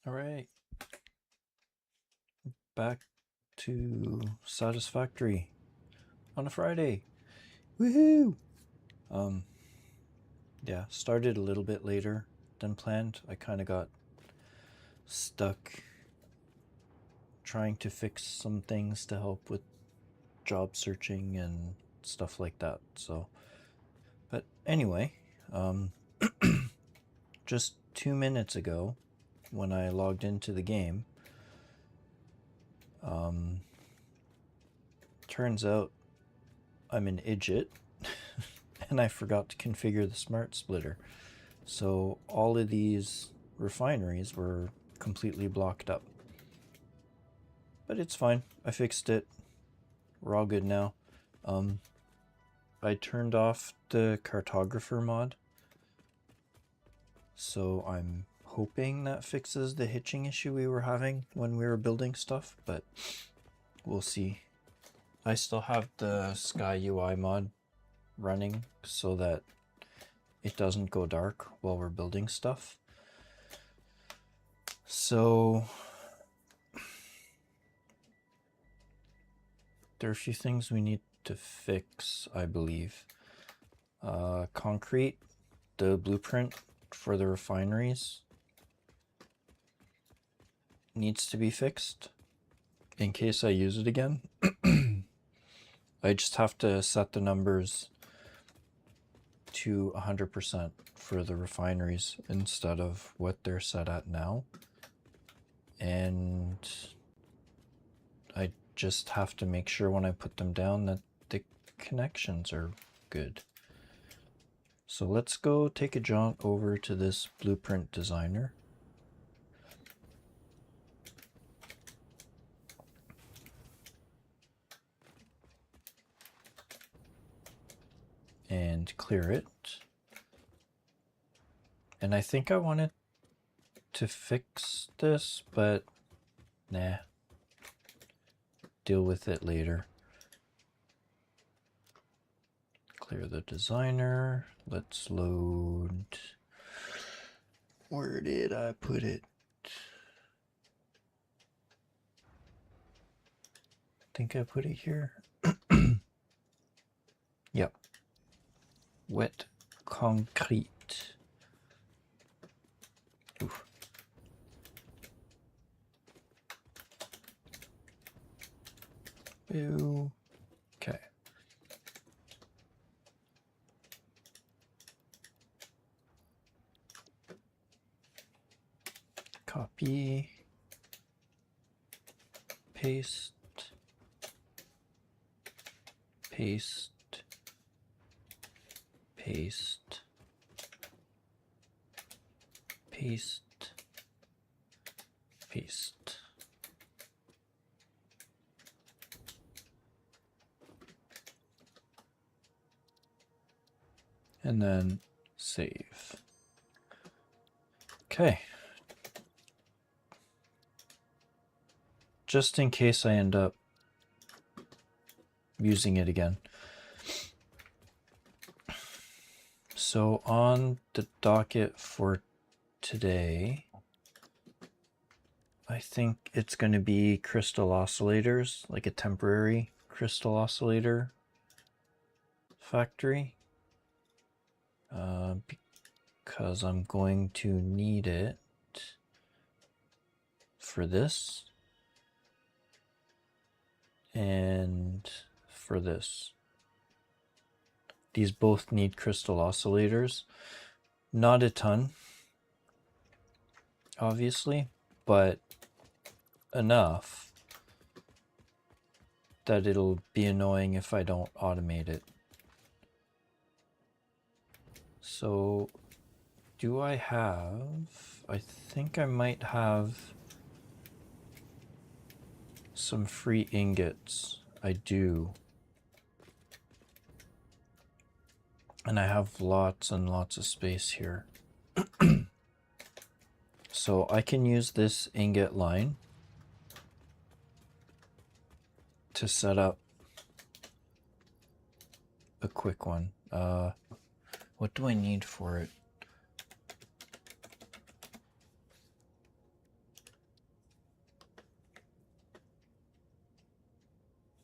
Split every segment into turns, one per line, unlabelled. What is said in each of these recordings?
All right, back to Satisfactory on a Friday. Woohoo! Um, yeah, started a little bit later than planned. I kind of got stuck trying to fix some things to help with job searching and stuff like that. So, but anyway, um, just 2 minutes ago, when I logged into the game, turns out I'm an idiot and I forgot to configure the smart splitter. So all of these refineries were completely blocked up. But it's fine. I fixed it. We're all good now. I turned off the cartographer mod. So I'm hoping that fixes the hitching issue we were having when we were building stuff, but we'll see. I still have the Sky UI mod running so that it doesn't go dark while we're building stuff. So there are a few things we need to fix, I believe. Concrete, the blueprint for the refineries needs to be fixed in case I use it again. I just have to set the numbers to 100% for the refineries instead of what they're set at now. And I just have to make sure when I put them down that the connections are good. So let's go take a jaunt over to this blueprint designer. And clear it. And I think I wanted to fix this, but nah. Deal with it later. Clear the designer. Let's load. Where did I put it? I think I put it here. Yep. Wet concrete. Oof. Ew. Okay. Copy. Paste. Paste. Paste. Paste. Paste. And then save. Okay. Just in case I end up using it again. So on the docket for today, I think it's going to be crystal oscillators, like a temporary crystal oscillator factory. Because I'm going to need it for this and for this. These both need crystal oscillators. Not a ton, obviously, but enough that it'll be annoying if I don't automate it. So do I have, I think I might have some free ingots. I do. And I have lots and lots of space here. So I can use this ingot line to set up a quick one. What do I need for it?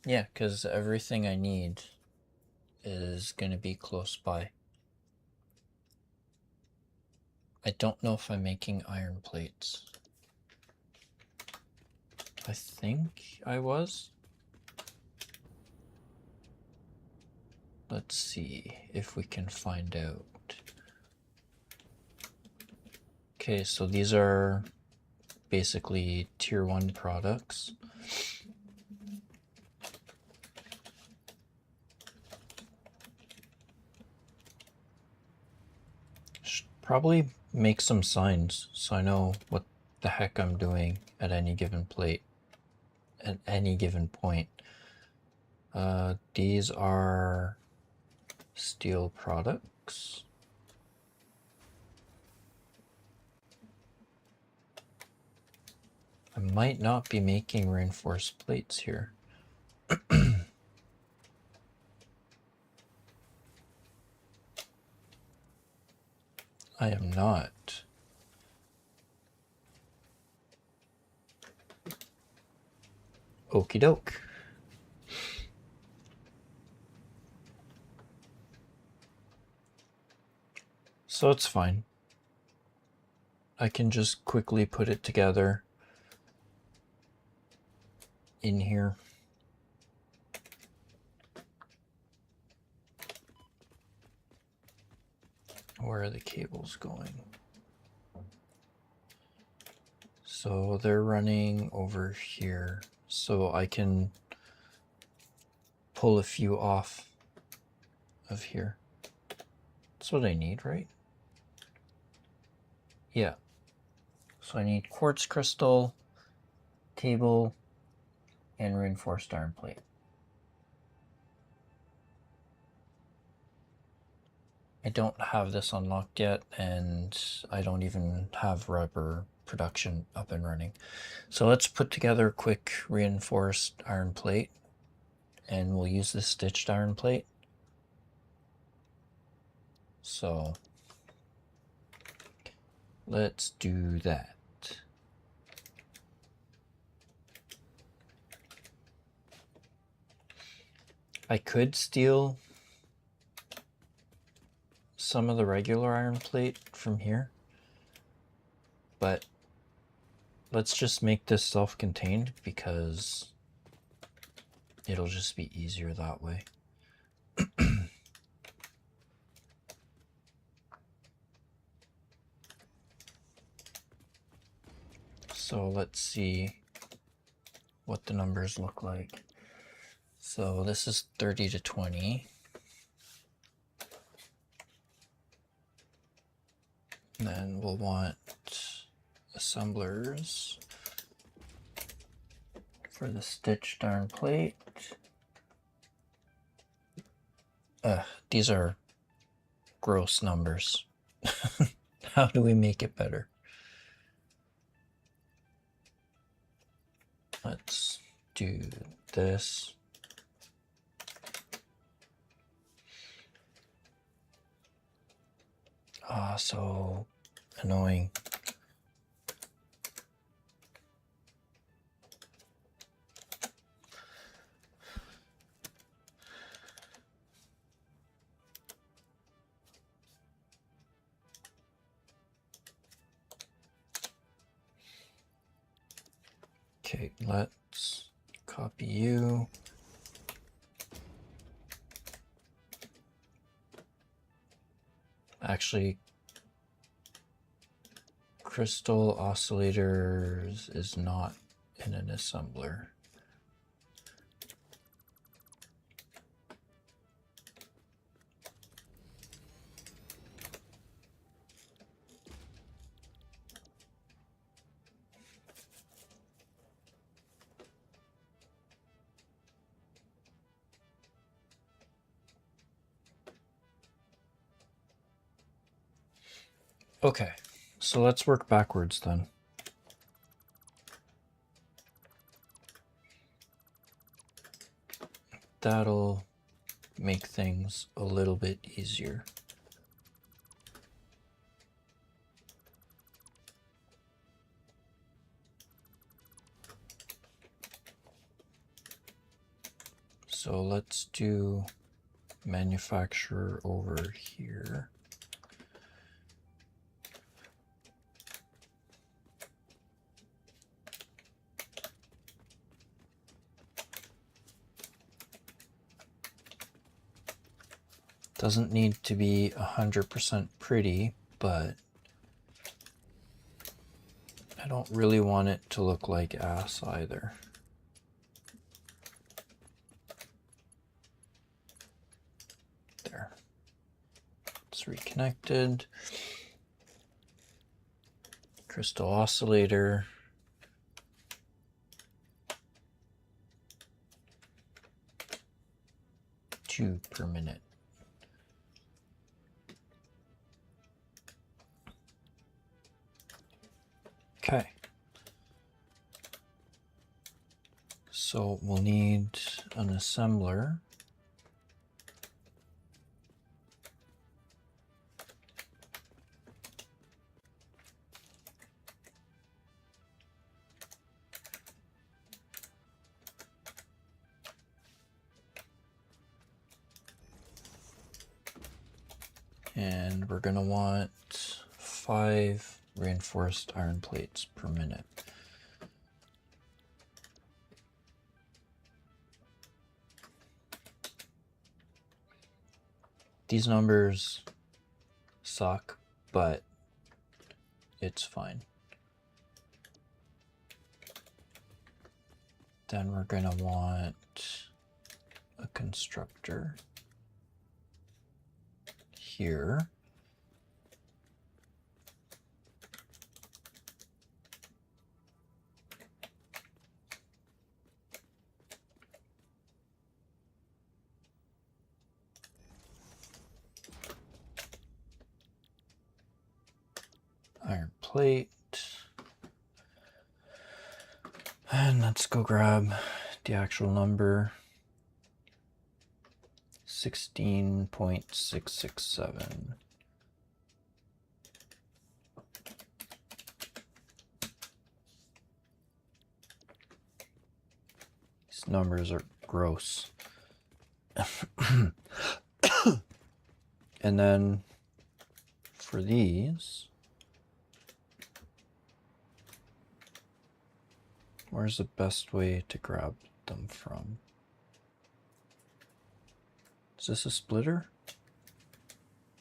Yeah, because everything I need is going to be close by. I don't know if I'm making iron plates. I think I was. Let's see if we can find out. Okay, so these are basically tier 1 products. Should probably make some signs so I know what the heck I'm doing at any given plate, at any given point. These are steel products. I might not be making reinforced plates here. I am not. Okie doke. So it's fine. I can just quickly put it together in here. Where are the cables going? So they're running over here. So I can pull a few off of here. That's what I need, right? Yeah. So I need quartz crystal, cable, and reinforced iron plate. I don't have this unlocked yet, and I don't even have rubber production up and running. So let's put together a quick reinforced iron plate, and we'll use this stitched iron plate. So let's do that. I could steal some of the regular iron plate from here, but let's just make this self-contained because it'll just be easier that way. So let's see what the numbers look like. So this is 30 to 20. Then we'll want assemblers for the stitched iron plate. These are gross numbers. How do we make it better? Let's do this. So annoying. Okay, let's copy you. Actually, crystal oscillators is not in an assembler. Okay, so let's work backwards then. That'll make things a little bit easier. So let's do manufacturer over here. Doesn't need to be 100% pretty, but I don't really want it to look like ass either. There. It's reconnected. Crystal oscillator. Two per minute. Okay. So we'll need an assembler. And we're going to want 5 reinforced iron plates per minute. These numbers suck, but it's fine. Then we're going to want a constructor here. Iron plate. And let's go grab the actual number. 16.667. These numbers are gross. And then for these, where's the best way to grab them from? Is this a splitter?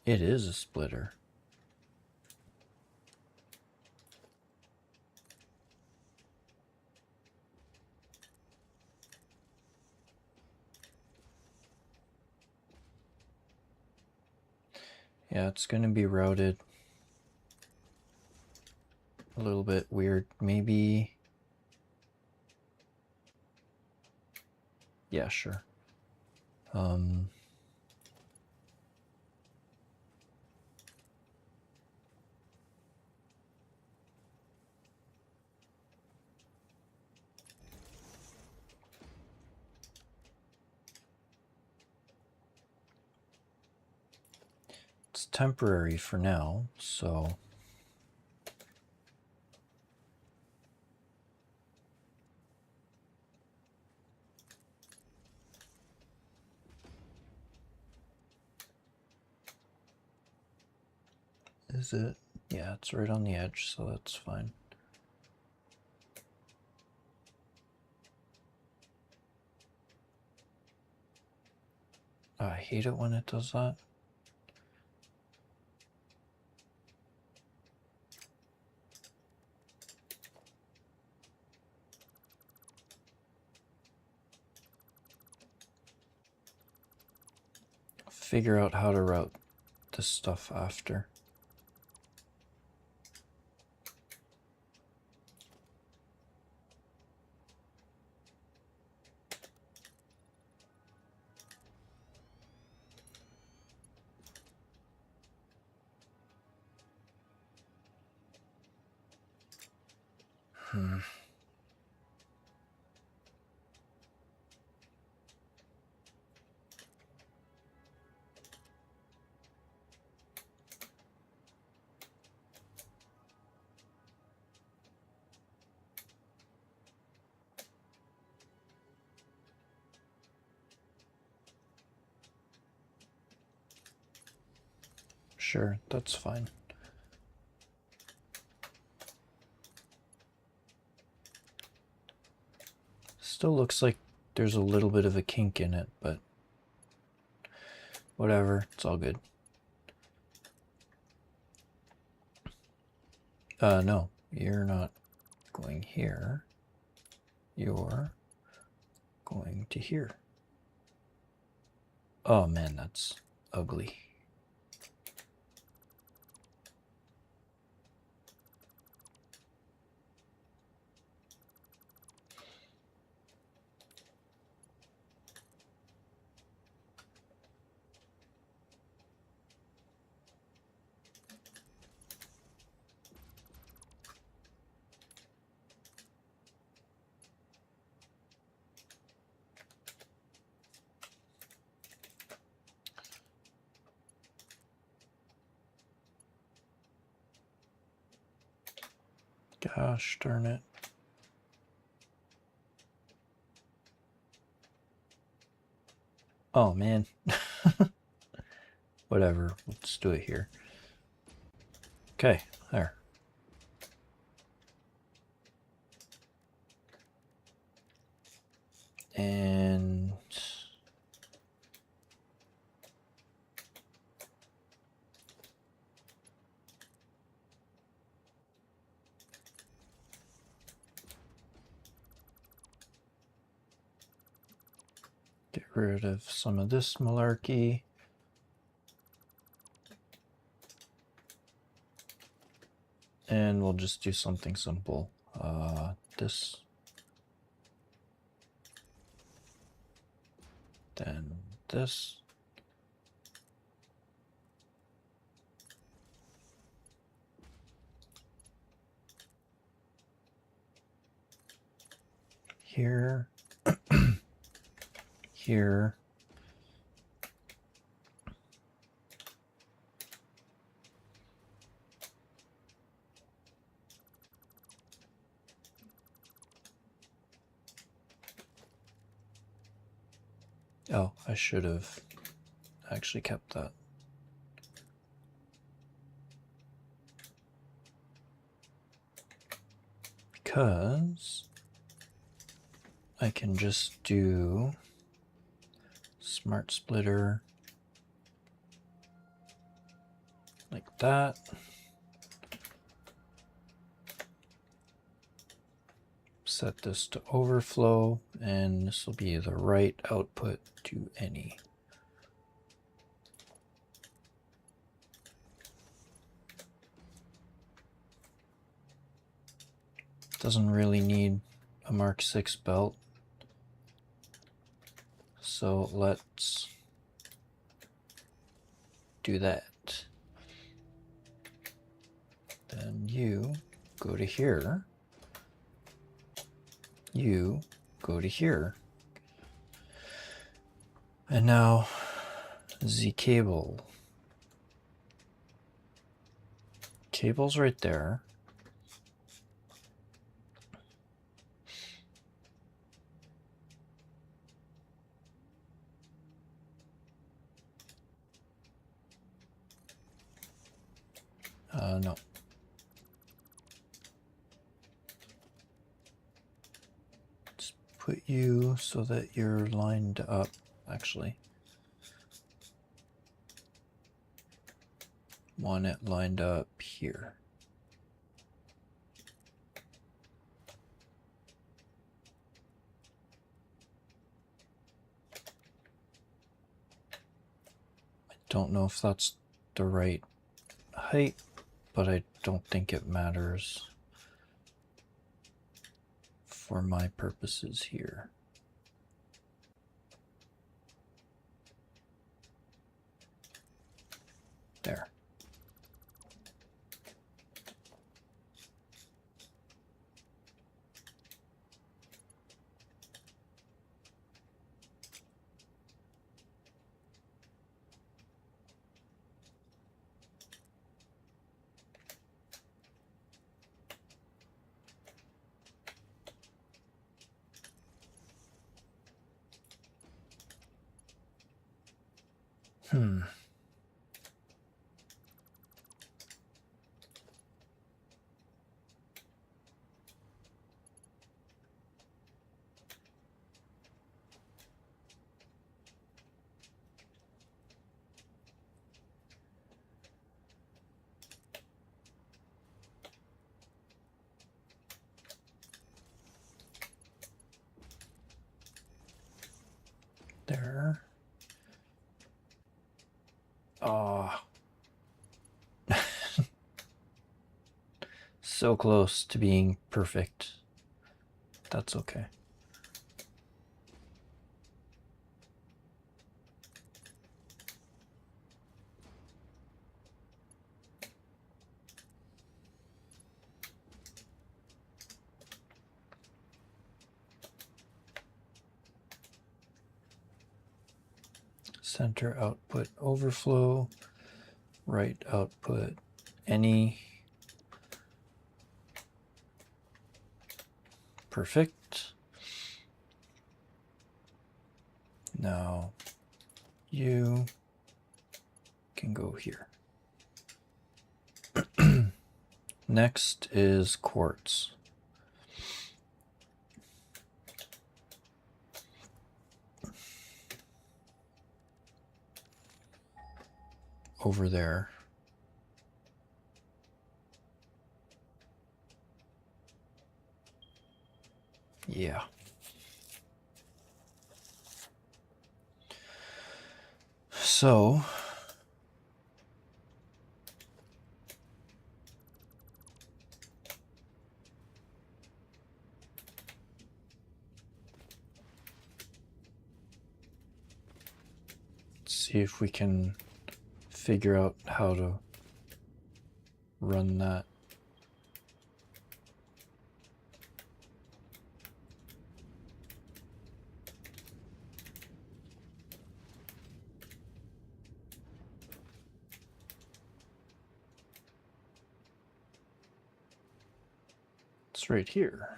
It is a splitter. Yeah, it's going to be routed a little bit weird. Maybe. Yeah, sure. It's temporary for now, so is it? Yeah, it's right on the edge, so that's fine. Oh, I hate it when it does that. Figure out how to route this stuff after. Sure, that's fine. Still looks like there's a little bit of a kink in it, but whatever, it's all good. No, you're not going here. You're going to here. Oh man, that's ugly. Gosh darn it. Oh man. Whatever, let's do it here. Okay, there. And get rid of some of this malarkey. And we'll just do something simple. This. Then this. Here. Here. Oh, I should have actually kept that. Because I can just do smart splitter like that. Set this to overflow, and this will be the right output to any. Doesn't really need a Mark 6 belt. So let's do that. Then you go to here. You go to here. And now the cable. Cable's right there. No. Just put you so that you're lined up, actually. Want it lined up here. I don't know if that's the right height, but I don't think it matters for my purposes here. There. So close to being perfect. That's okay. Center output overflow, right output any. Perfect. Now you can go here. Next is quartz. Over there. Yeah. So let's see if we can figure out how to run that. It's right here.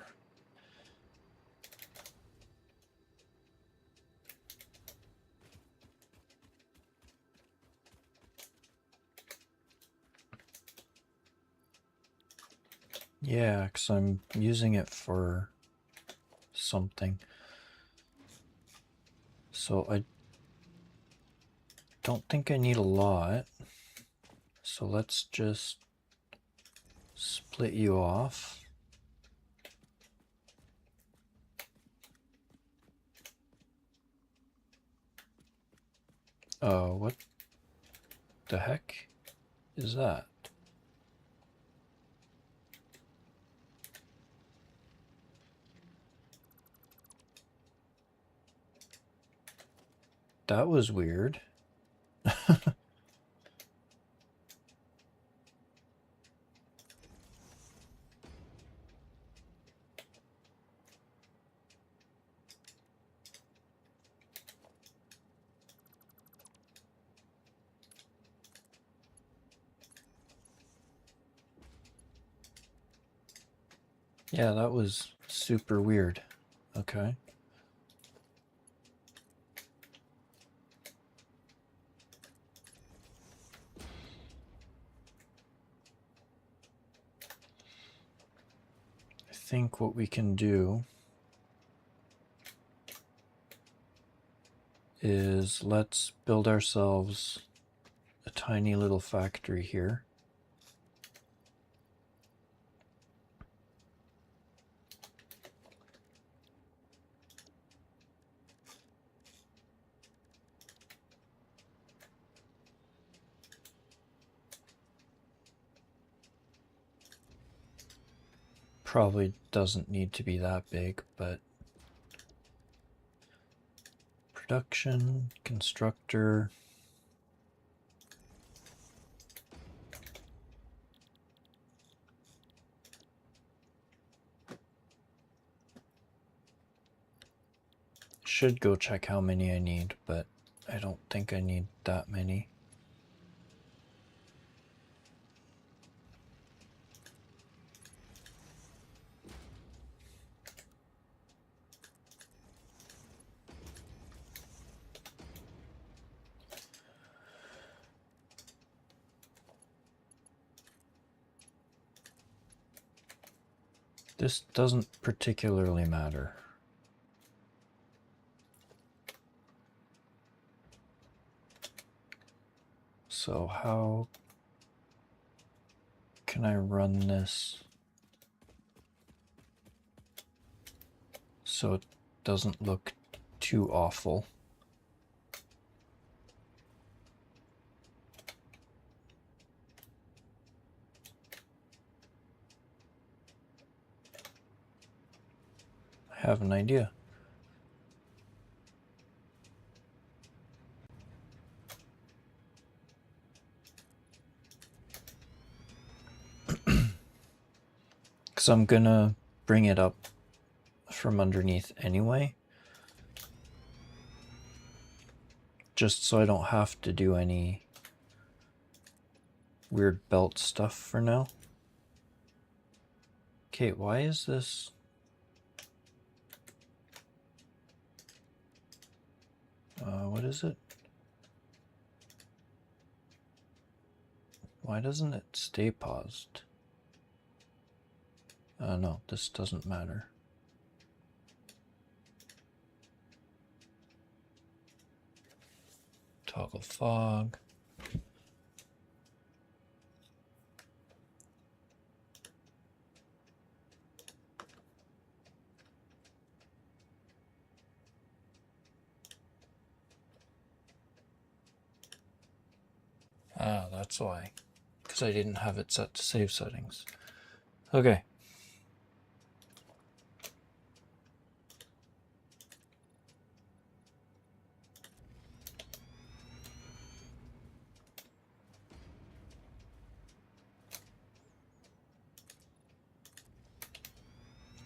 Yeah, because I'm using it for something. So I don't think I need a lot. So let's just split you off. What the heck is that? That was weird. Yeah, that was super weird. Okay. I think what we can do is let's build ourselves a tiny little factory here. Probably doesn't need to be that big, but production, constructor. Should go check how many I need, but I don't think I need that many. This doesn't particularly matter. So how can I run this so it doesn't look too awful? have an idea. Because I'm gonna bring it up from underneath anyway. Just so I don't have to do any weird belt stuff for now. Okay, why is this? What is it? Why doesn't it stay paused? No, this doesn't matter. Toggle fog. Ah, that's why. Because I didn't have it set to save settings. Okay.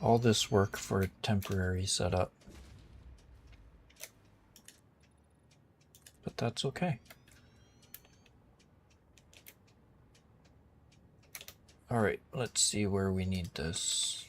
All this work for a temporary setup. But that's okay. Alright, let's see where we need this.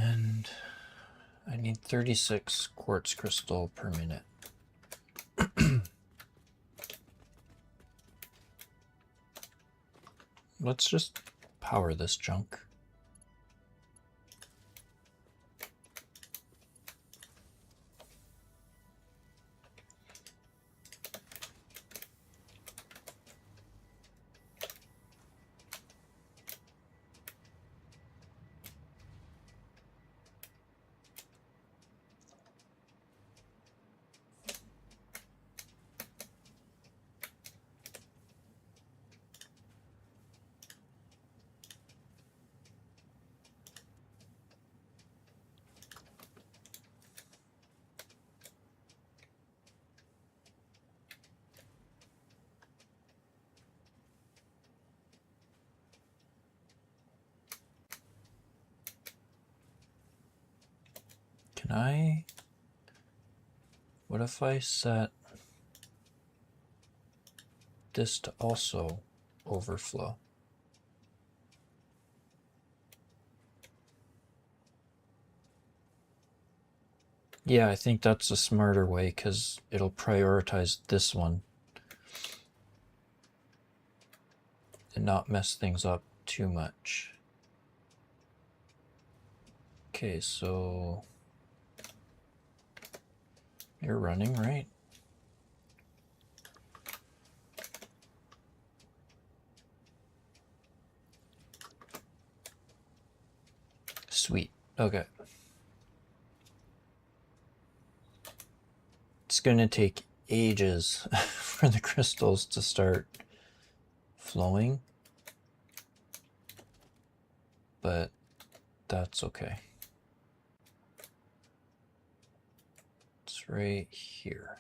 And I need 36 quartz crystal per minute. Let's just power this junk. Can I? What if I set this to also overflow? Yeah, I think that's a smarter way because it'll prioritize this one and not mess things up too much. Okay, so you're running, right? Sweet. Okay. It's going to take ages for the crystals to start flowing, but that's okay. It's right here.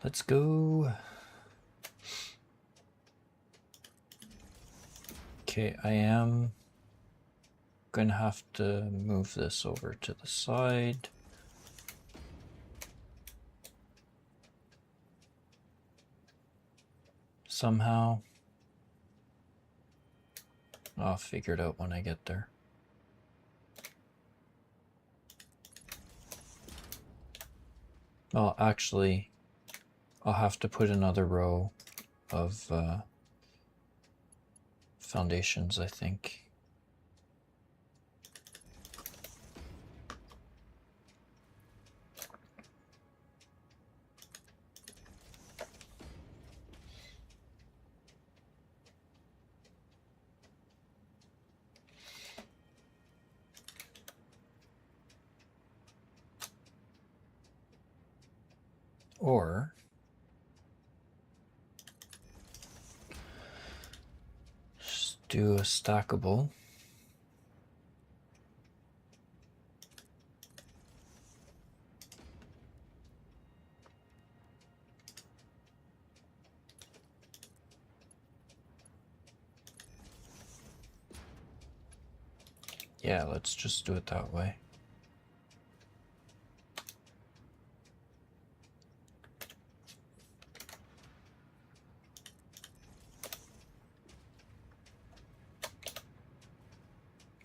Let's go. Okay, I am going to have to move this over to the side. Somehow. I'll figure it out when I get there. Well, actually, I'll have to put another row of foundations, I think. Or just do a stackable. Yeah, let's just do it that way.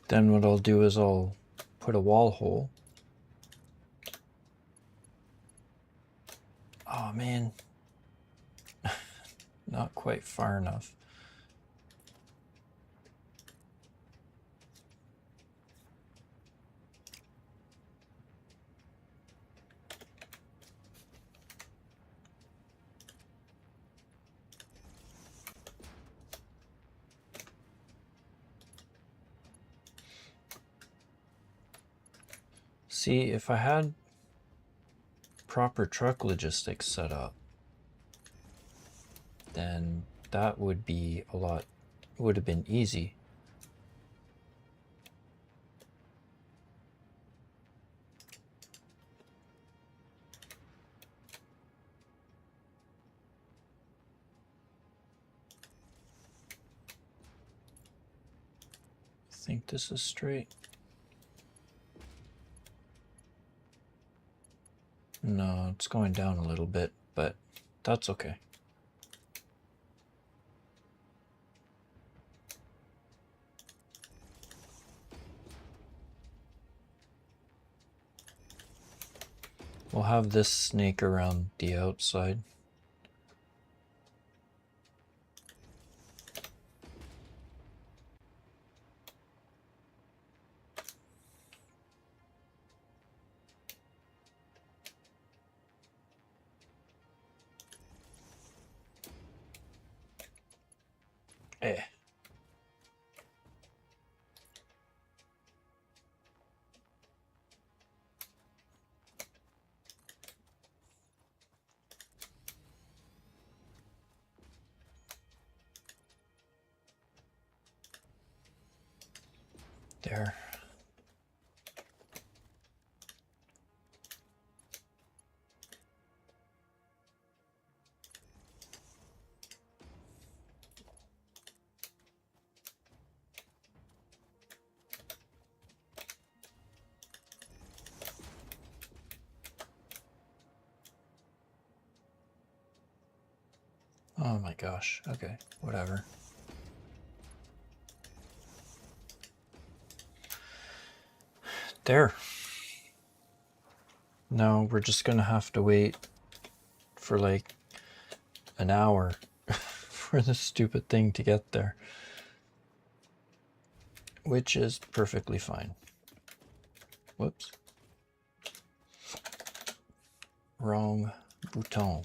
Then what I'll do is I'll put a wall hole. Oh man, not quite far enough. See, if I had proper truck logistics set up, then that would be a lot, would have been easy. I think this is straight. No, it's going down a little bit, but that's okay. We'll have this snake around the outside. Eh. There. Oh my gosh, okay, whatever. There. Now we're just gonna have to wait for like an hour for this stupid thing to get there. Which is perfectly fine. Whoops. Wrong bouton.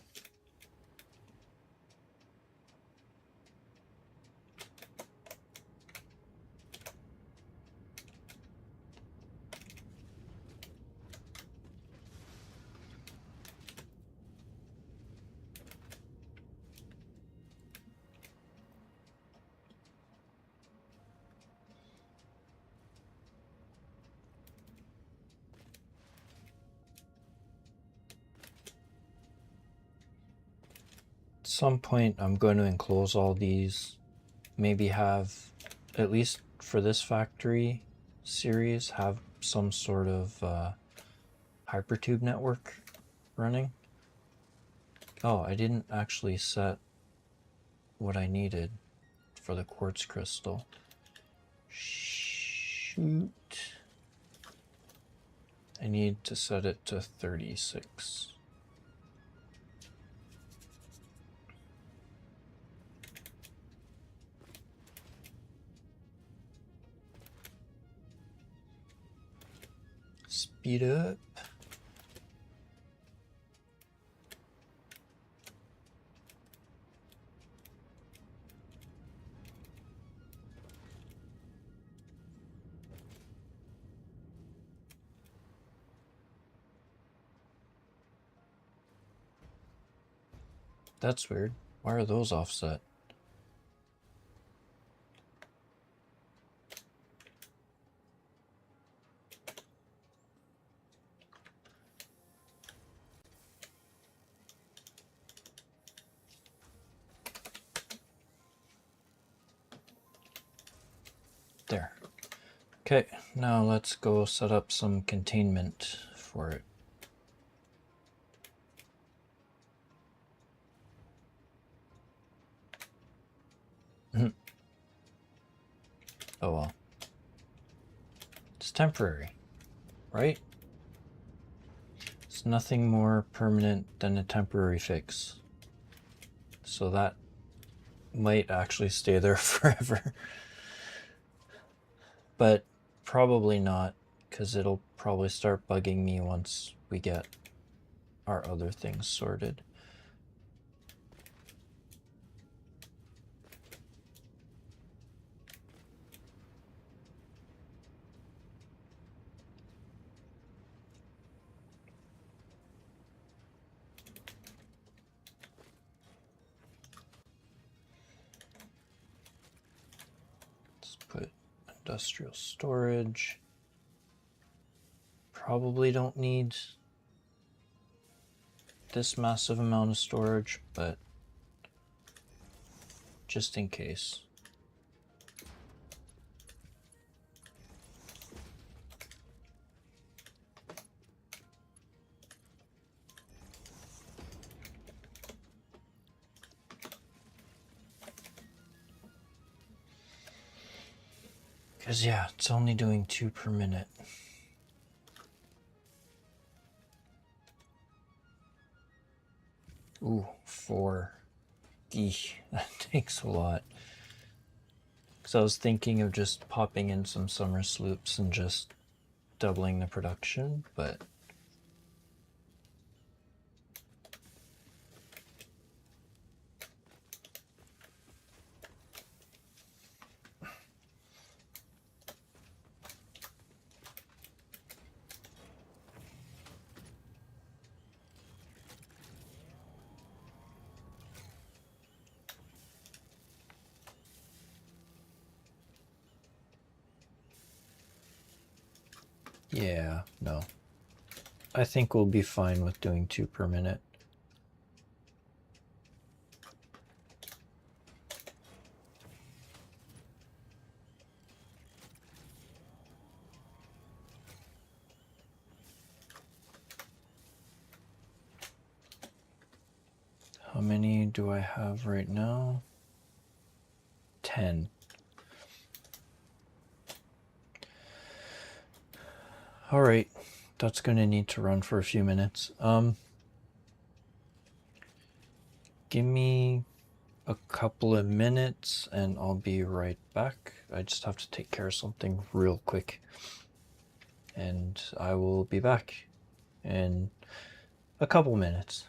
some point I'm going to enclose all these, maybe have, at least for this factory series, have some sort of hypertube network running. Oh, I didn't actually set what I needed for the quartz crystal. Shoot. I need to set it to 36. Speed up. That's weird. Why are those offset? There. Okay, now let's go set up some containment for it. Oh well. It's temporary, right? It's nothing more permanent than a temporary fix. So that might actually stay there forever. But probably not, because it'll probably start bugging me once we get our other things sorted. Let's put industrial storage. Probably don't need this massive amount of storage, but just in case. Because yeah, it's only doing 2 per minute. Ooh, 4. Eesh, that takes a lot. Because I was thinking of just popping in some summer sloops and just doubling the production, but yeah, no. I think we'll be fine with doing 2 per minute. How many do I have right now? 10. All right, that's going to need to run for a few minutes. Give me a couple of minutes and I'll be right back. I just have to take care of something real quick. And I will be back in a couple minutes.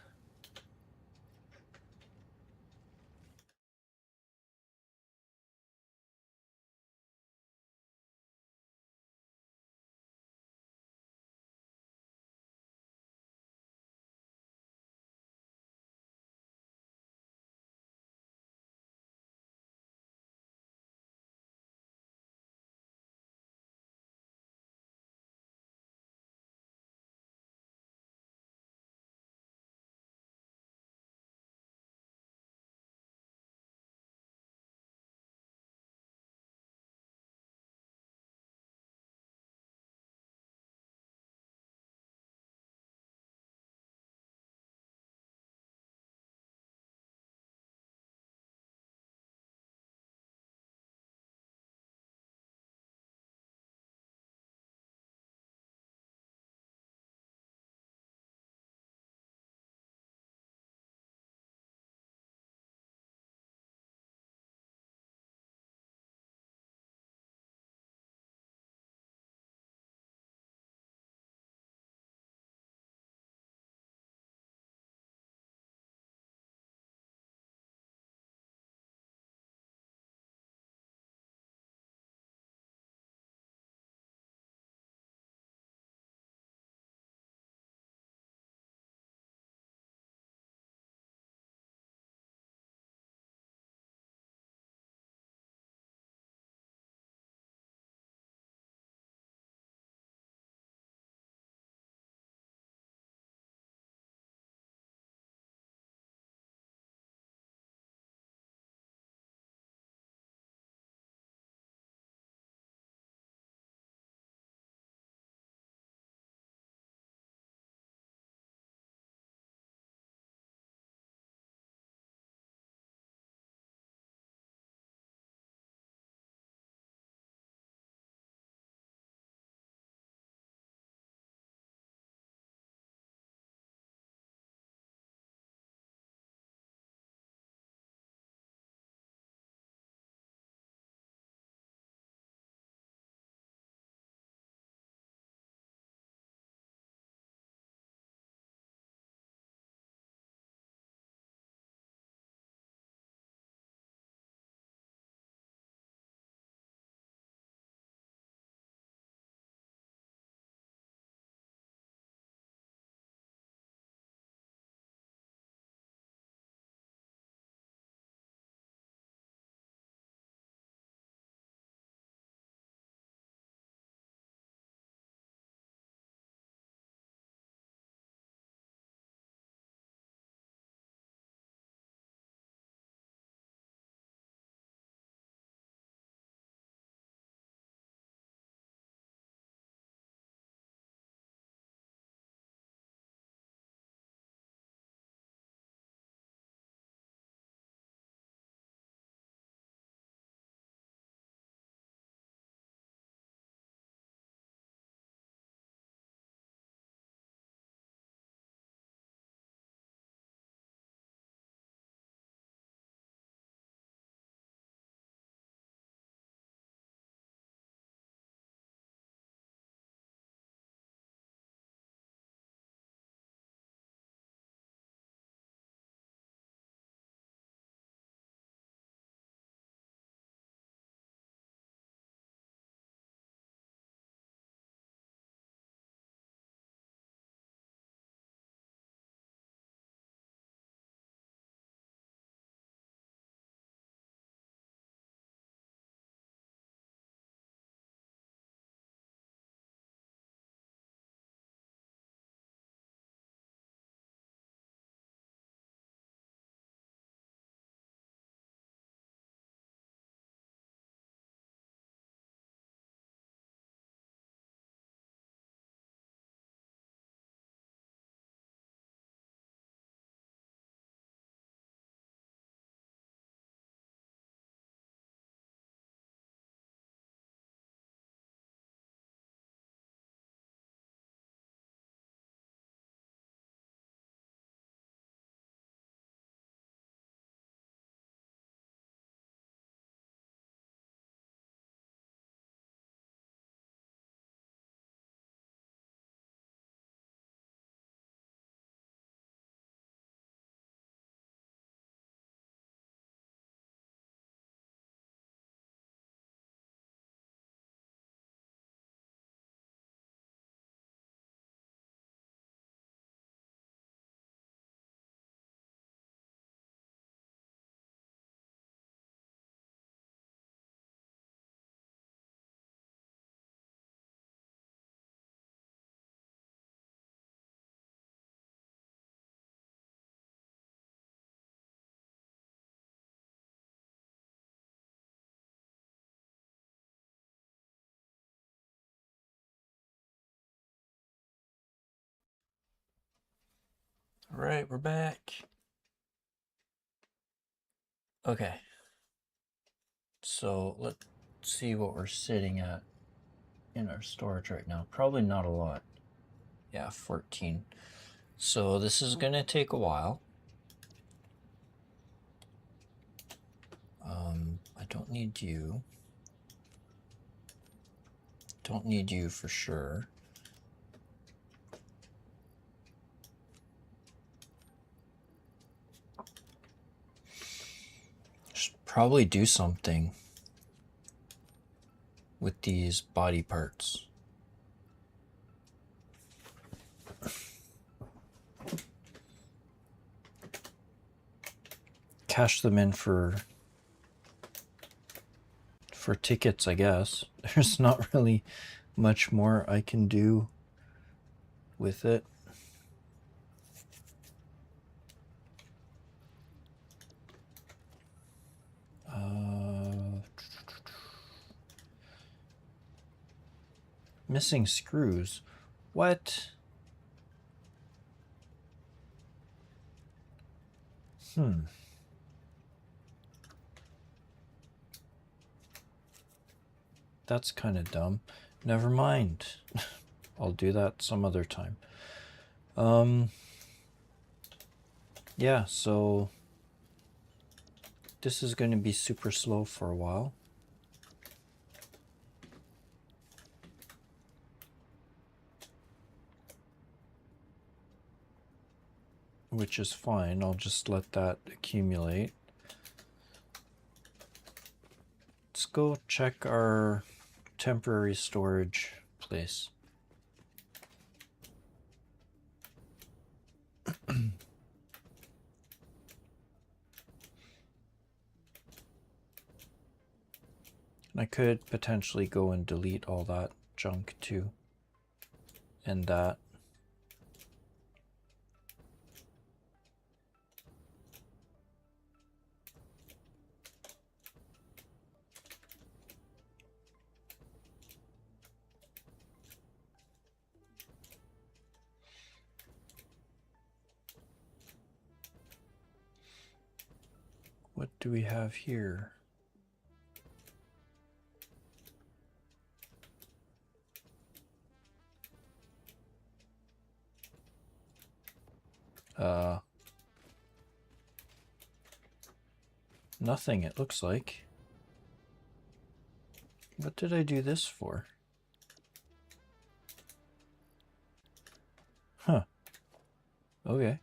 Alright, we're back. Okay. So let's see what we're sitting at in our storage right now. Probably not a lot. Yeah, 14. So this is gonna take a while. I don't need you. Don't need you for sure. Should probably do something with these body parts. Cash them in for tickets, I guess. There's not really much more I can do with it. Missing screws. What? That's kind of dumb. Never mind. I'll do that some other time. Yeah, so this is going to be super slow for a while. Which is fine. I'll just let that accumulate. Let's go check our temporary storage place. I could potentially go and delete all that junk too. And that. What do we have here? Nothing, it looks like. What did I do this for? Huh. Okay.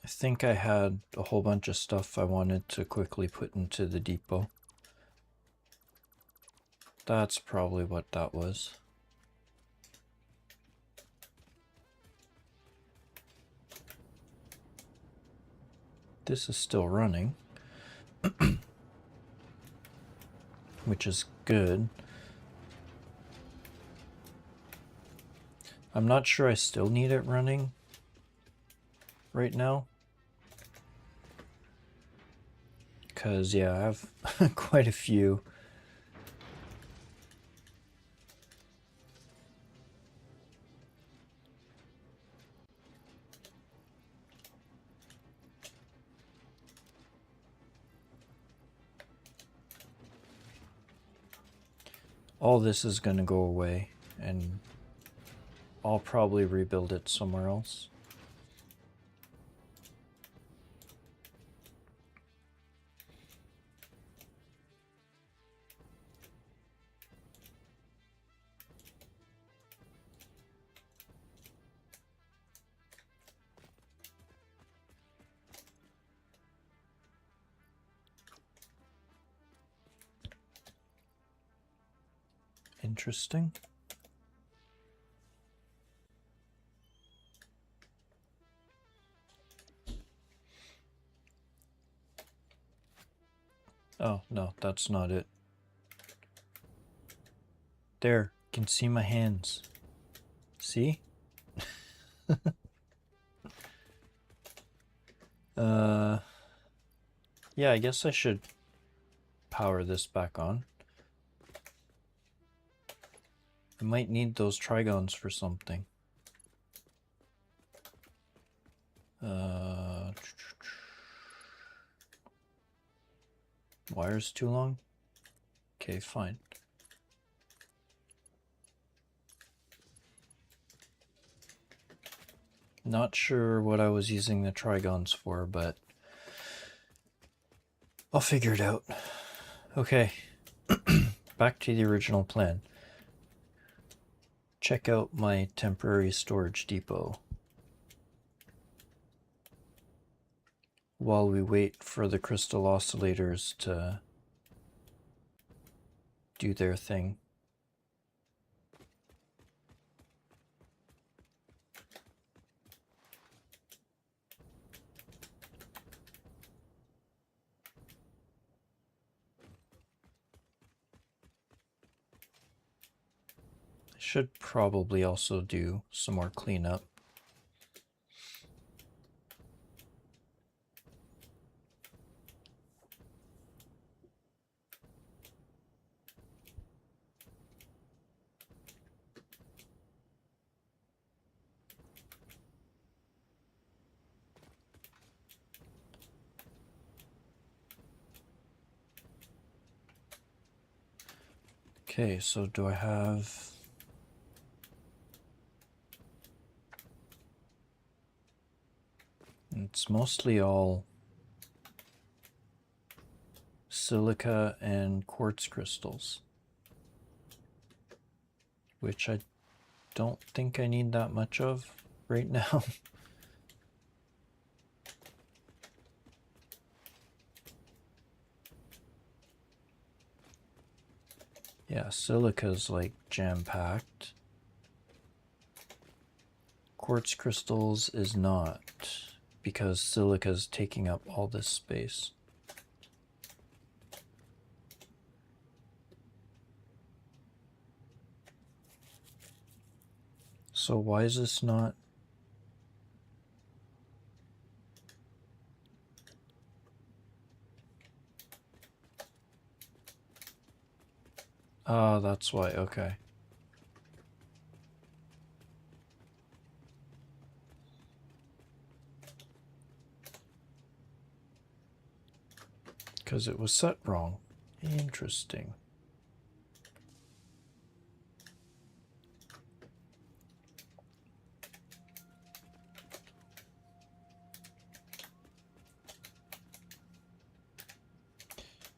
I think I had a whole bunch of stuff I wanted to quickly put into the depot. That's probably what that was. This is still running, which is good. I'm not sure I still need it running right now. Because, yeah, I have quite a few. All this is going to go away, and I'll probably rebuild it somewhere else. Interesting. Oh, no, that's not it. There, you can see my hands. See? Yeah, I guess I should power this back on. I might need those trigons for something. Wire's too long? Okay, fine. Not sure what I was using the trigons for, but I'll figure it out. Okay, back to the original plan. Check out my temporary storage depot while we wait for the crystal oscillators to do their thing. I should probably also do some more cleanup. Okay, so do I have... It's mostly all silica and quartz crystals, which I don't think I need that much of right now. Yeah, silica's like jam-packed. Quartz crystals is not, because silica's taking up all this space. So why is this not... Ah, that's why, okay. Because it was set wrong. Interesting.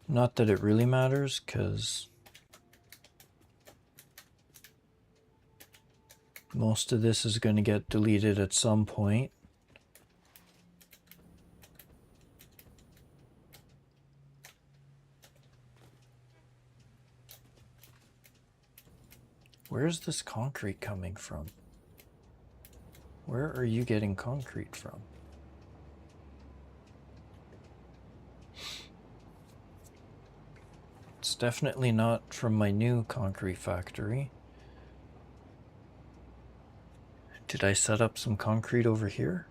Not that it really matters, because most of this is going to get deleted at some point. Where's this concrete coming from? Where are you getting concrete from? It's definitely not from my new concrete factory. Did I set up some concrete over here?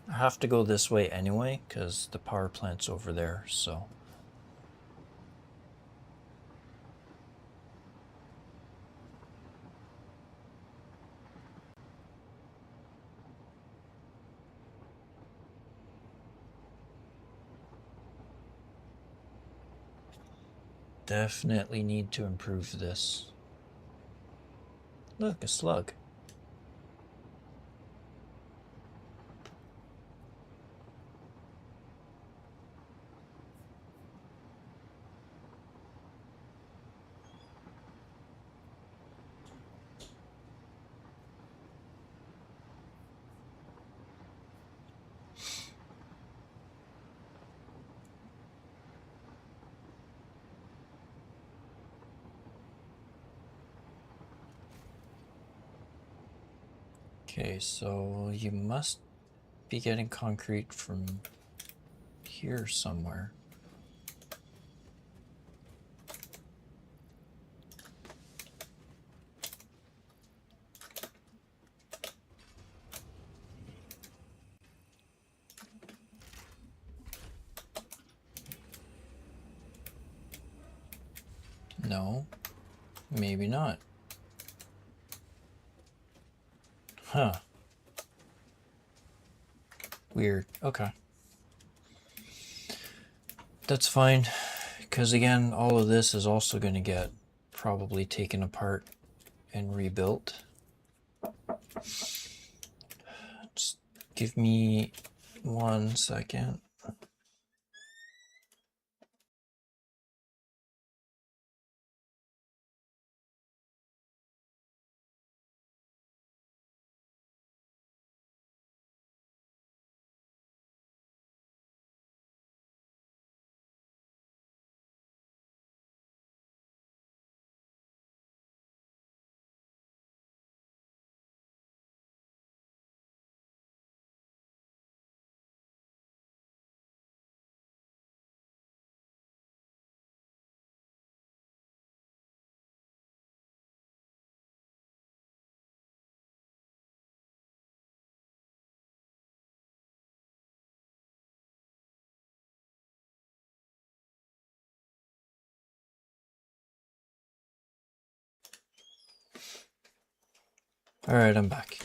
I have to go this way anyway, because the power plant's over there, so... Definitely need to improve this. Look, a slug. Okay, so you must be getting concrete from here somewhere. No, maybe not. Huh. Weird. Okay. That's fine, because again, all of this is also going to get probably taken apart and rebuilt. Just give me 1 second. All right, I'm back.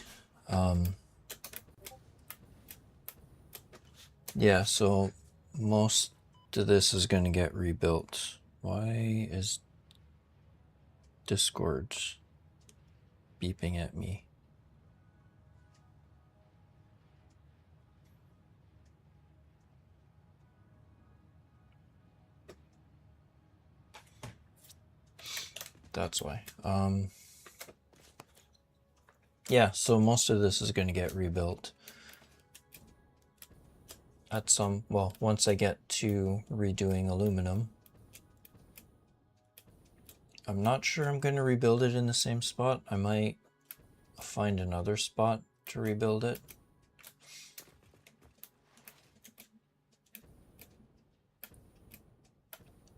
Yeah, so most of this is going to get rebuilt. Why is Discord beeping at me? That's why. Yeah, so most of this is going to get rebuilt at once I get to redoing aluminum. I'm not sure I'm going to rebuild it in the same spot. I might find another spot to rebuild it.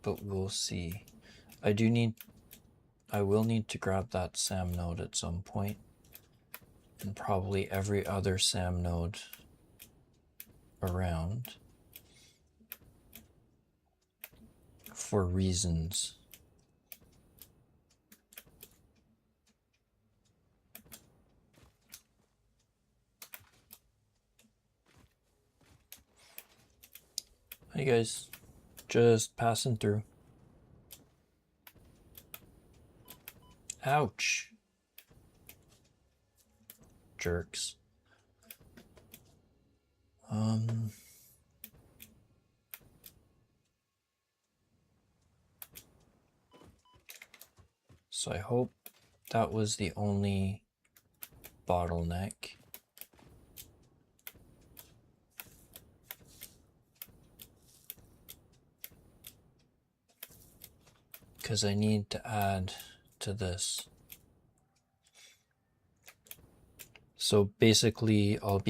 But we'll see. I will need to grab that SAM node at some point, and probably every other SAM node around for reasons. Hey guys, just passing through. Ouch. Jerks. So I hope that was the only bottleneck. Because I need to add to this. So basically I'll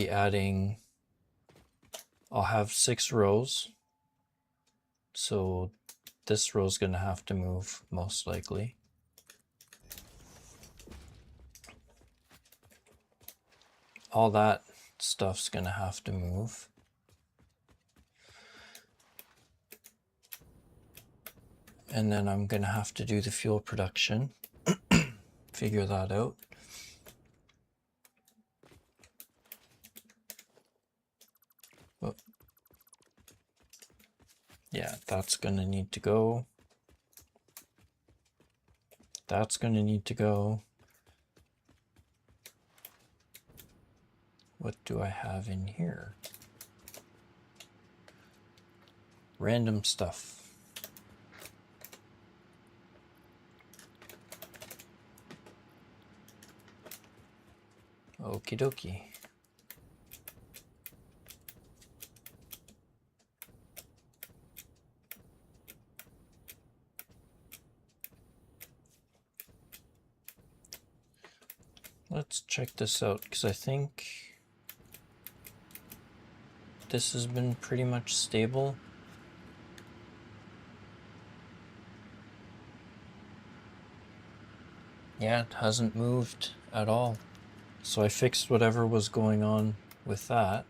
have 6 rows. So this row is going to have to move most likely. All that stuff's going to have to move. And then I'm going to have to do the fuel production. Figure that out. Oh. Yeah, that's going to need to go. That's going to need to go. What do I have in here? Random stuff. Okie dokie. Let's check this out, because I think this has been pretty much stable. Yeah, it hasn't moved at all. So I fixed whatever was going on with that.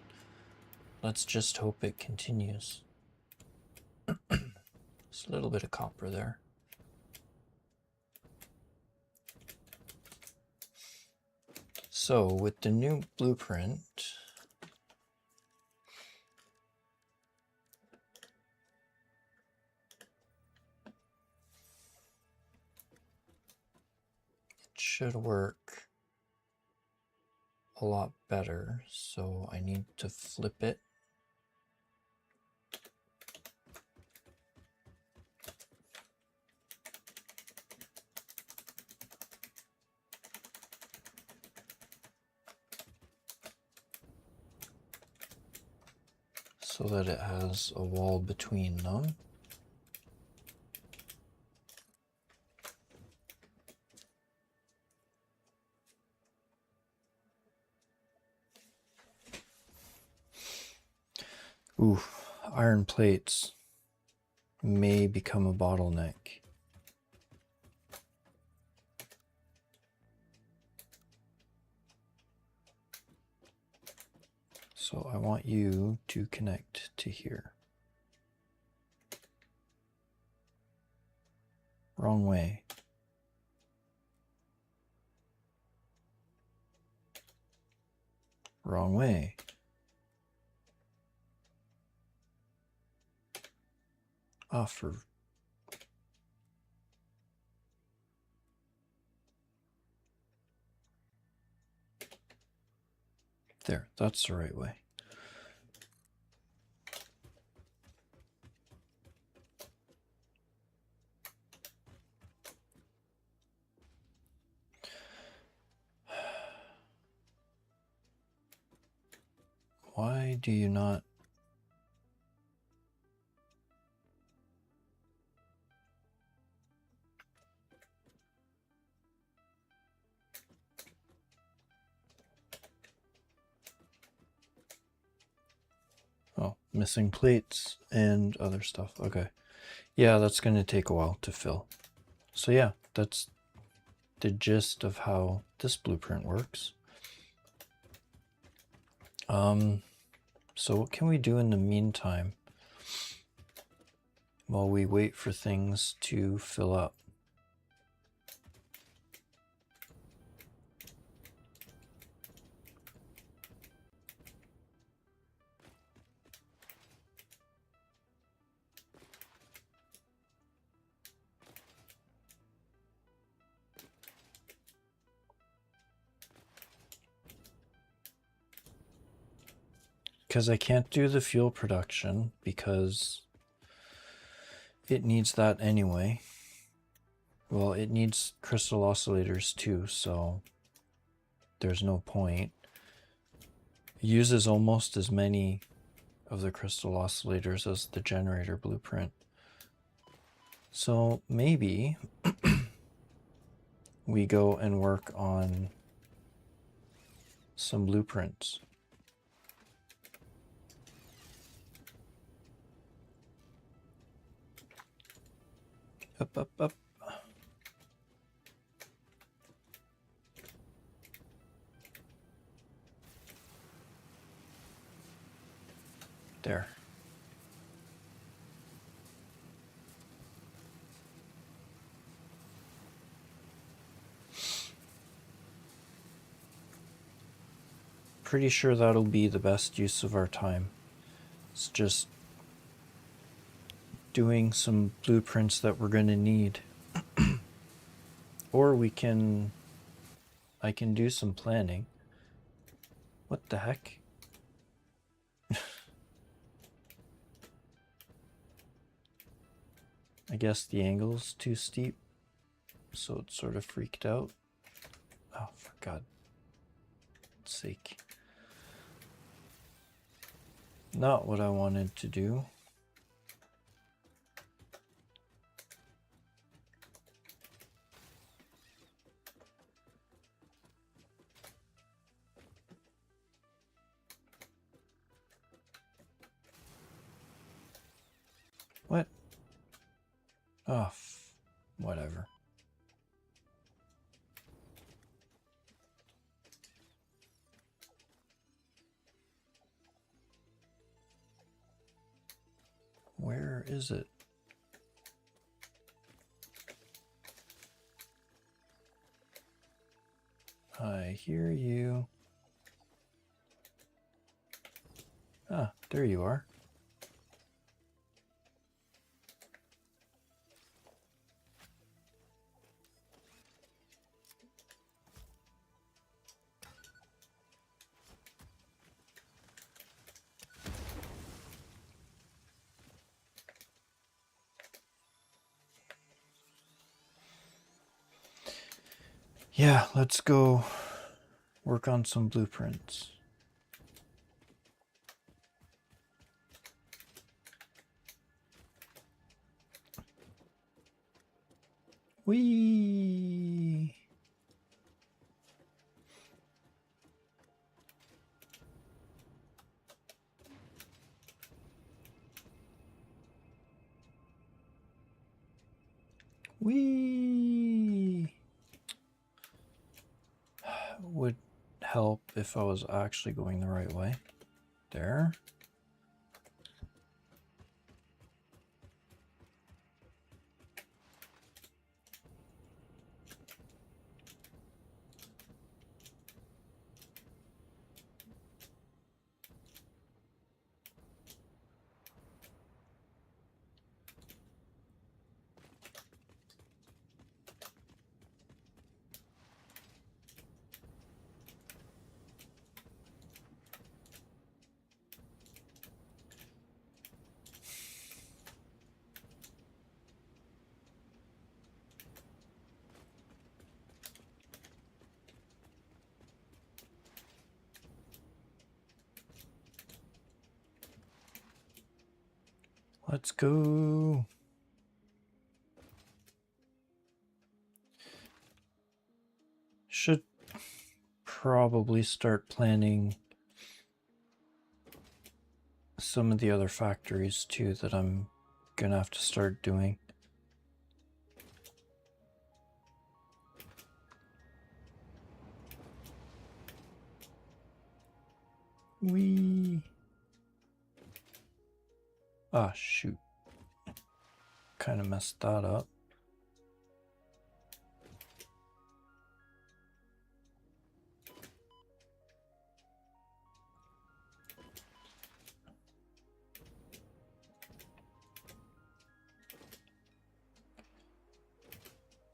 Let's just hope it continues. Just a little bit of copper there. So with the new blueprint, it should work a lot better. So I need to flip it. So that it has a wall between them. Ooh, iron plates may become a bottleneck. So I want you to connect to here. Wrong way. Wrong way. Ah, for... There, that's the right way. Why do you not... Oh, missing plates and other stuff. Okay. Yeah, that's going to take a while to fill. So yeah, that's the gist of how this blueprint works. So what can we do in the meantime while we wait for things to fill up? Because I can't do the fuel production because it needs that anyway. Well, it needs crystal oscillators too, so there's no point. It uses almost as many of the crystal oscillators as the generator blueprint. So maybe we go and work on some blueprints. Up, up, up. There. Pretty sure that'll be the best use of our time. It's just doing some blueprints that we're going to need. Or I can do some planning. What the heck? I guess the angle's too steep, so it sort of freaked out. Oh, for God's sake. Not what I wanted to do. Oh, whatever. Where is it? I hear you. Ah, there you are. Yeah, let's go work on some blueprints. Whee! Whee! Would help if I was actually going the right way. There. Let's go. Should probably start planning some of the other factories too that I'm gonna have to start doing. Whee! Ah, shoot. Kind of messed that up.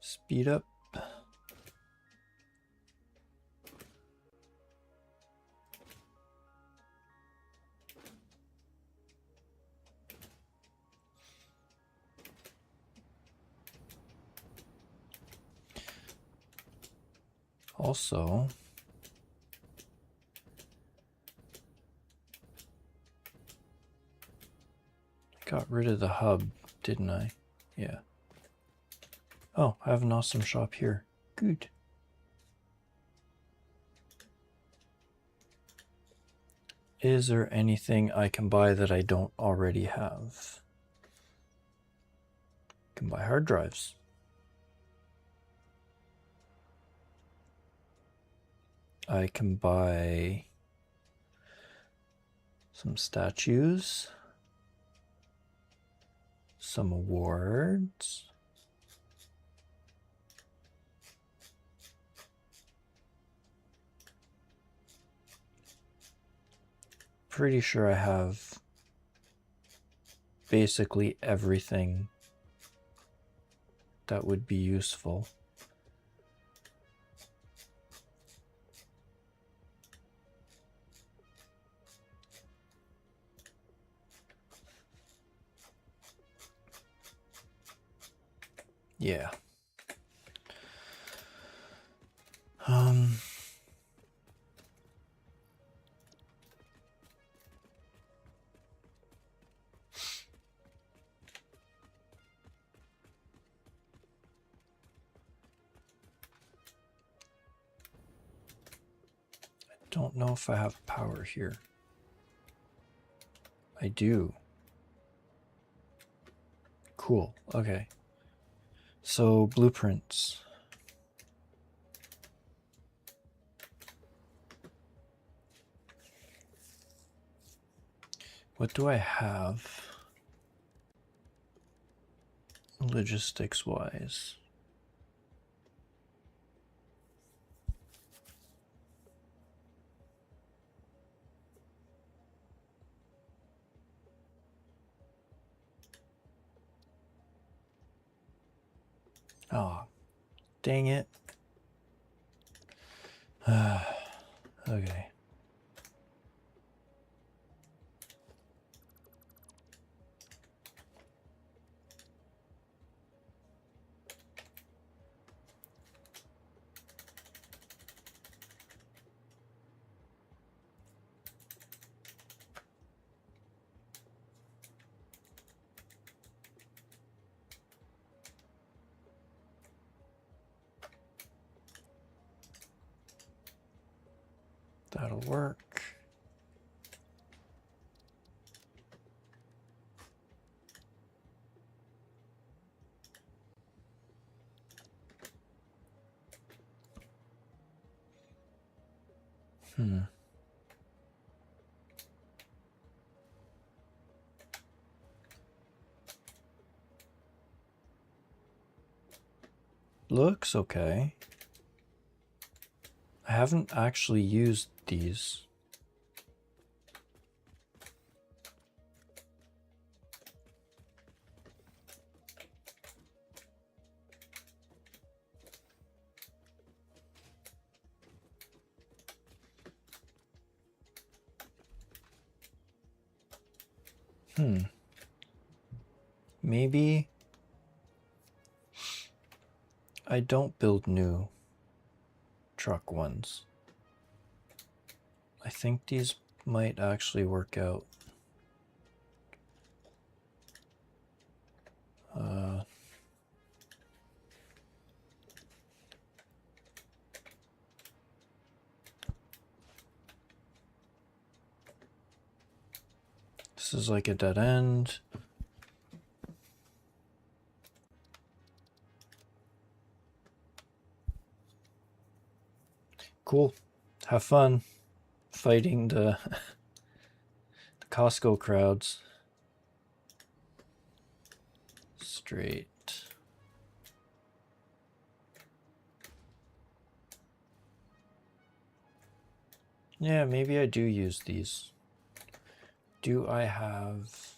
Speed up. Also, I got rid of the hub, didn't I? Yeah. Oh, I have an awesome shop here. Good. Is there anything I can buy that I don't already have? I can buy hard drives. I can buy some statues, some awards. Pretty sure I have basically everything that would be useful. Yeah. Don't know if I have power here. I do. Cool. Okay. So blueprints. What do I have logistics wise? Oh, dang it. Okay. That'll work. Looks okay. I haven't actually used these. Maybe I don't build new truck ones. I think these might actually work out. This is like a dead end. Cool. Have fun fighting the Costco crowds. Straight. Yeah, maybe I do use these. Do I have...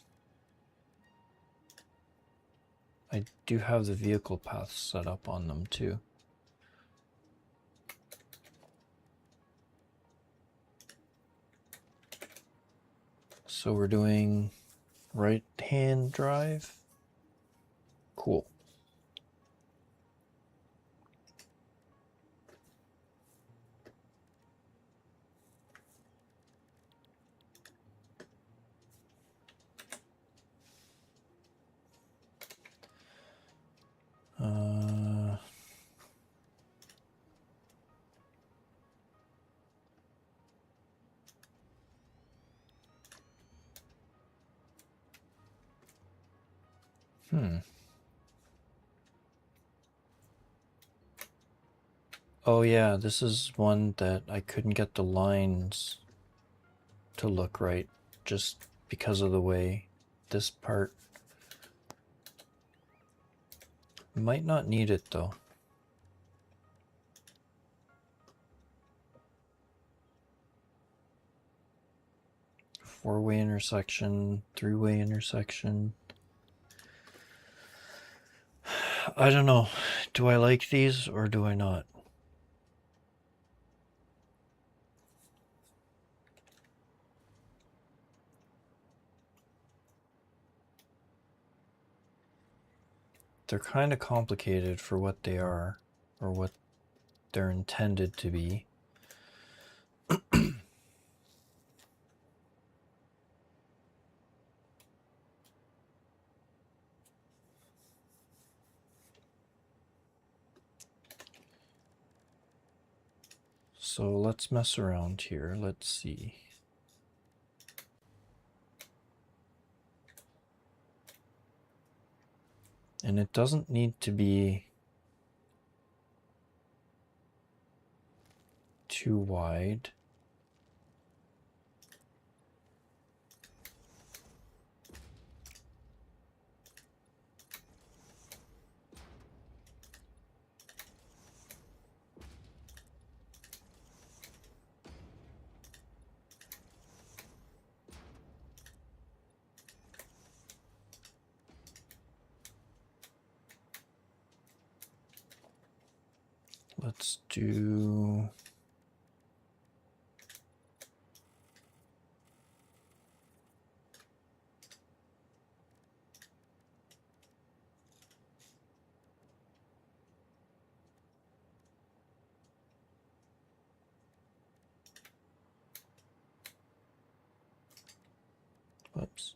I do have the vehicle paths set up on them too. So we're doing right-hand drive. Cool. Oh yeah, this is one that I couldn't get the lines to look right just because of the way this part. Might not need it though. Four-way intersection, three-way intersection. I don't know. Do I like these or do I not? They're kind of complicated for what they are or what they're intended to be. So let's mess around here. Let's see. And it doesn't need to be too wide. Let's do whoops.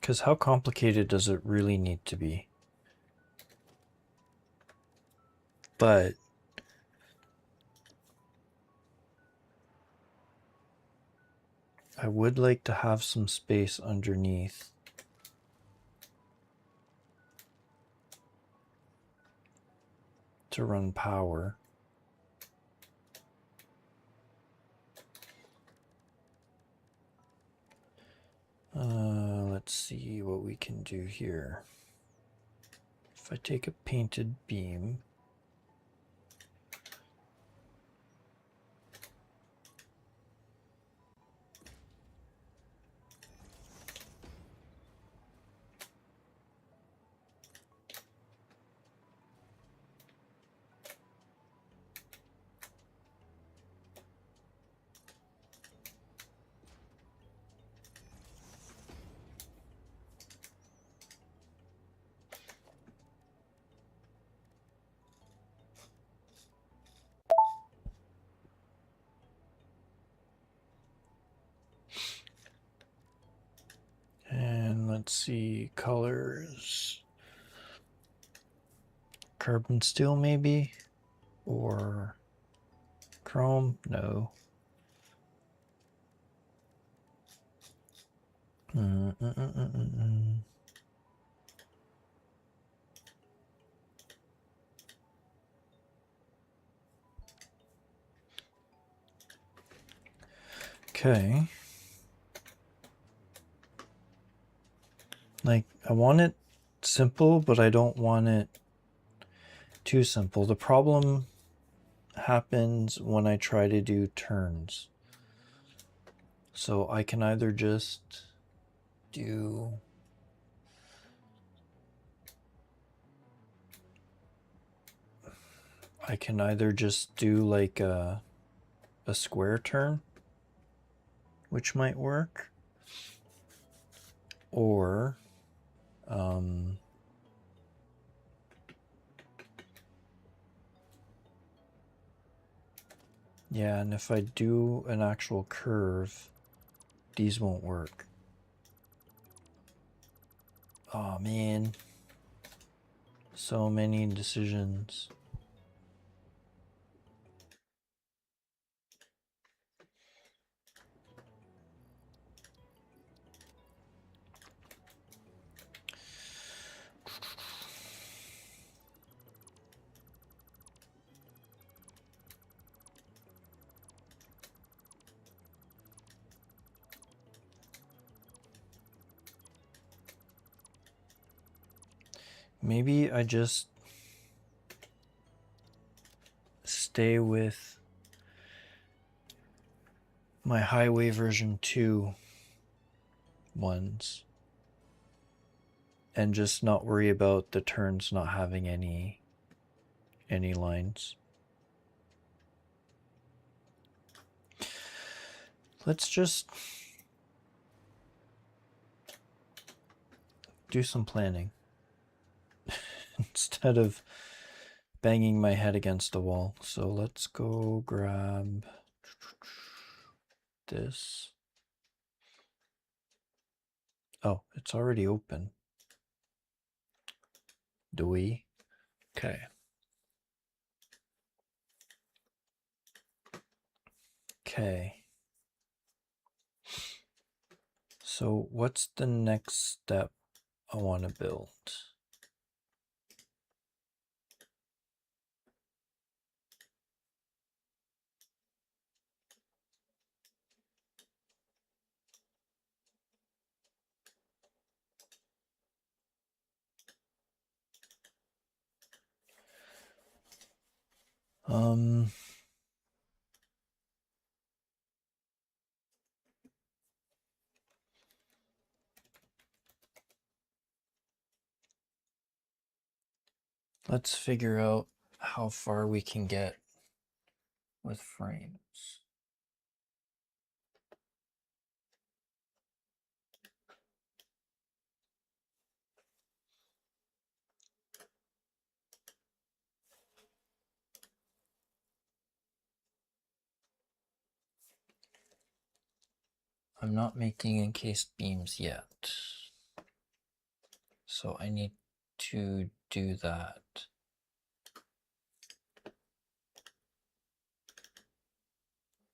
Because how complicated does it really need to be? But I would like to have some space underneath. To run power. Let's see what we can do here. If I take a painted beam, and let's see, colors. Carbon steel maybe? Or chrome? No. Okay. Like, I want it simple, but I don't want it too simple. The problem happens when I try to do turns. So I can either just do like a square turn, which might work, or yeah, and if I do an actual curve, these won't work. Oh man, so many decisions. Maybe I just stay with my highway version 2 ones and just not worry about the turns not having any lines. Let's just do some planning instead of banging my head against the wall. So let's go grab this. Oh, it's already open. Do we? Okay. Okay. So what's the next step I want to build? Let's figure out how far we can get with frames. I'm not making encased beams yet, so I need to do that.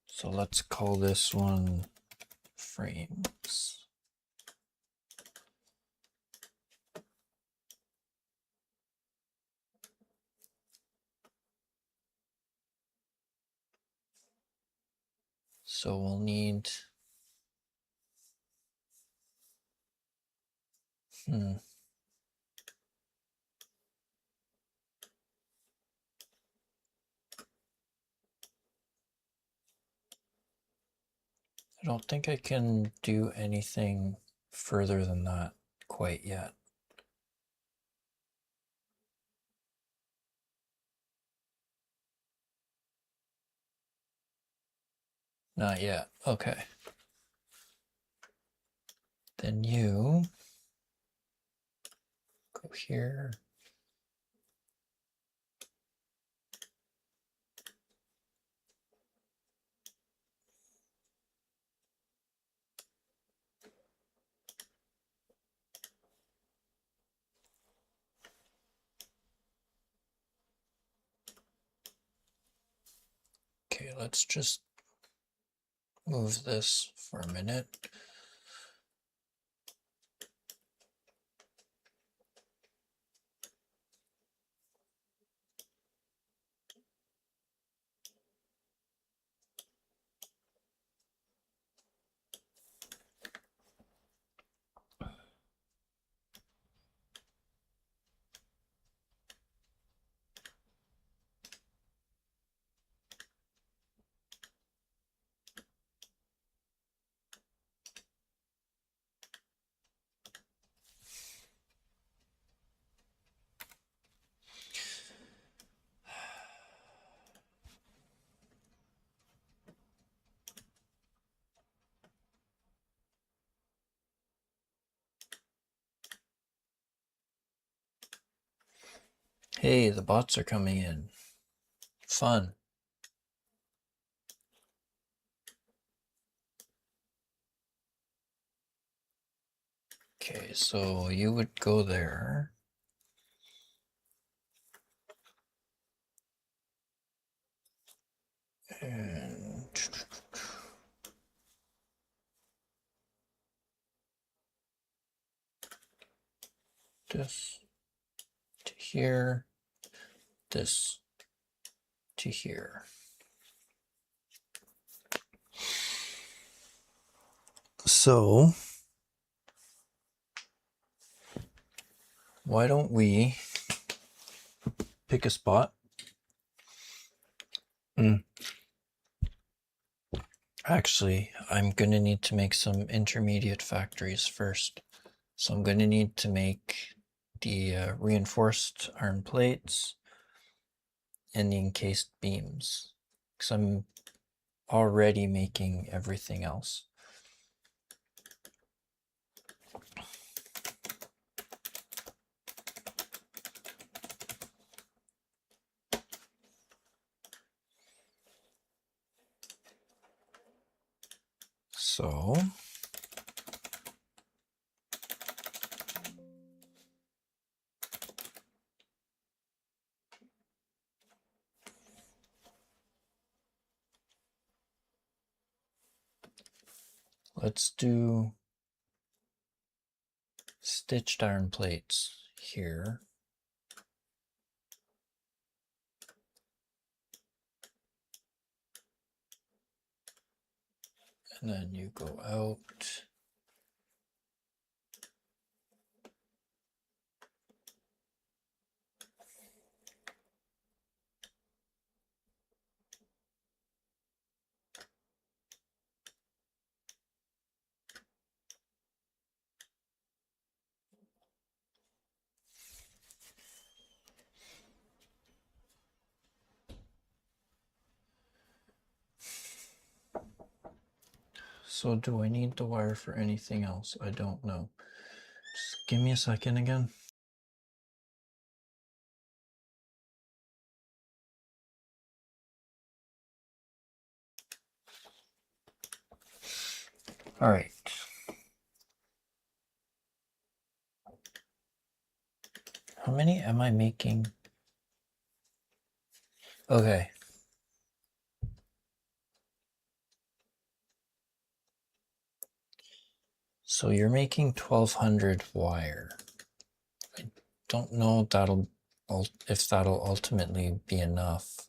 So let's call this one frames. So we'll need I don't think I can do anything further than that quite yet. Not yet. Okay. Then you go here. Okay, let's just move this for a minute. Hey, the bots are coming in. Fun. Okay, so you would go there. And this to here, this to here. So why don't we pick a spot? Actually, I'm going to need to make some intermediate factories first. So I'm going to need to make the reinforced iron plates and the encased beams, because I'm already making everything else. So let's do stitched iron plates here. And then you go out. So do I need the wire for anything else? I don't know. Just give me a second again. All right. How many am I making? Okay. So you're making 1200 wire. I don't know if that'll ultimately be enough.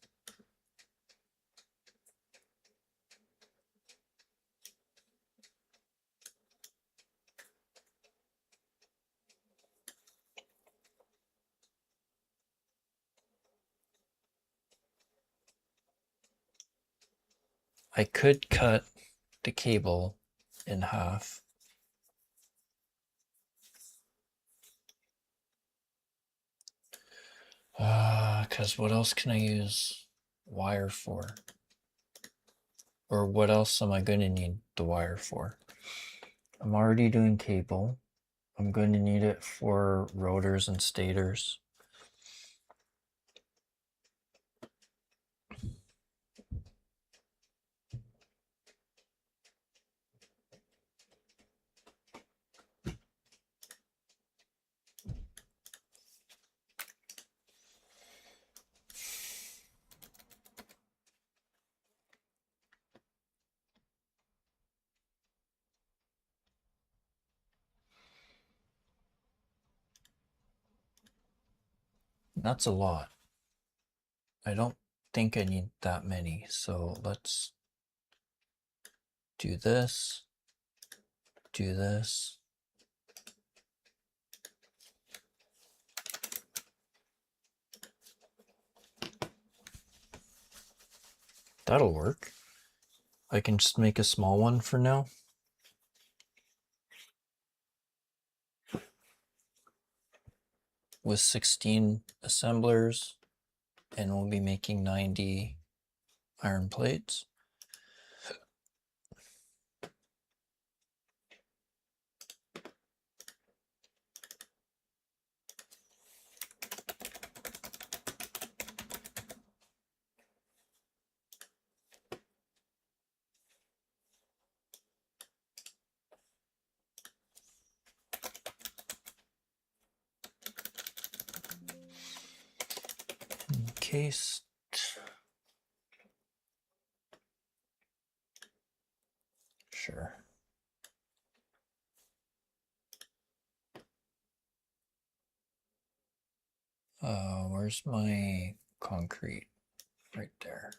I could cut the cable in half. Because what else can I use wire for? Or what else am I going to need the wire for? I'm already doing cable. I'm going to need it for rotors and stators. That's a lot. I don't think I need that many, so let's do this, do this. That'll work. I can just make a small one for now. With 16 assemblers, and we'll be making 90 iron plates. Encased. Sure. Where's my concrete? Right there.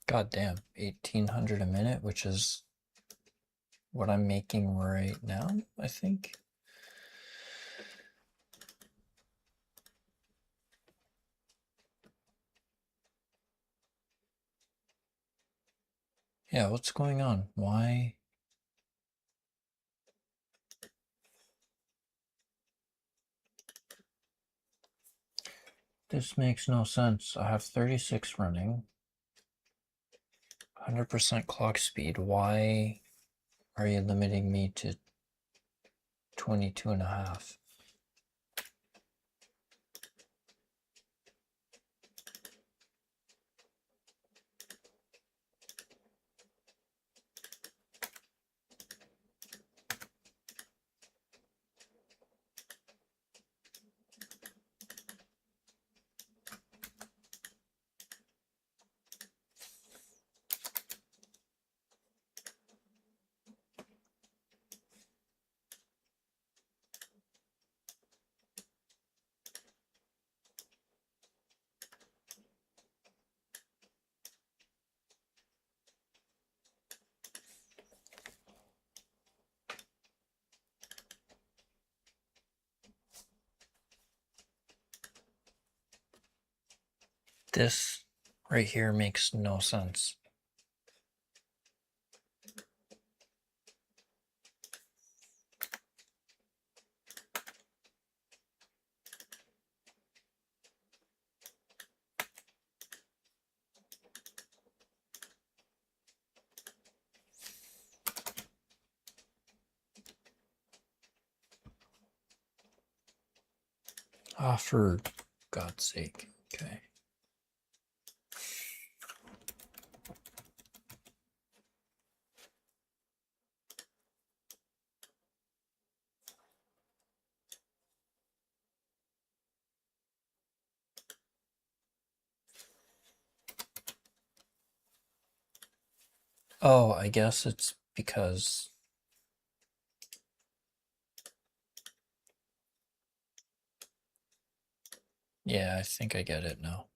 God damn, 1800 a minute, which is what I'm making right now, I think. Yeah, what's going on? Why? This makes no sense. I have 36 running, 100% clock speed. Why are you limiting me to 22 and a half? This right here makes no sense. Ah, for God's sake. Okay. Oh, I guess it's because... Yeah, I think I get it now.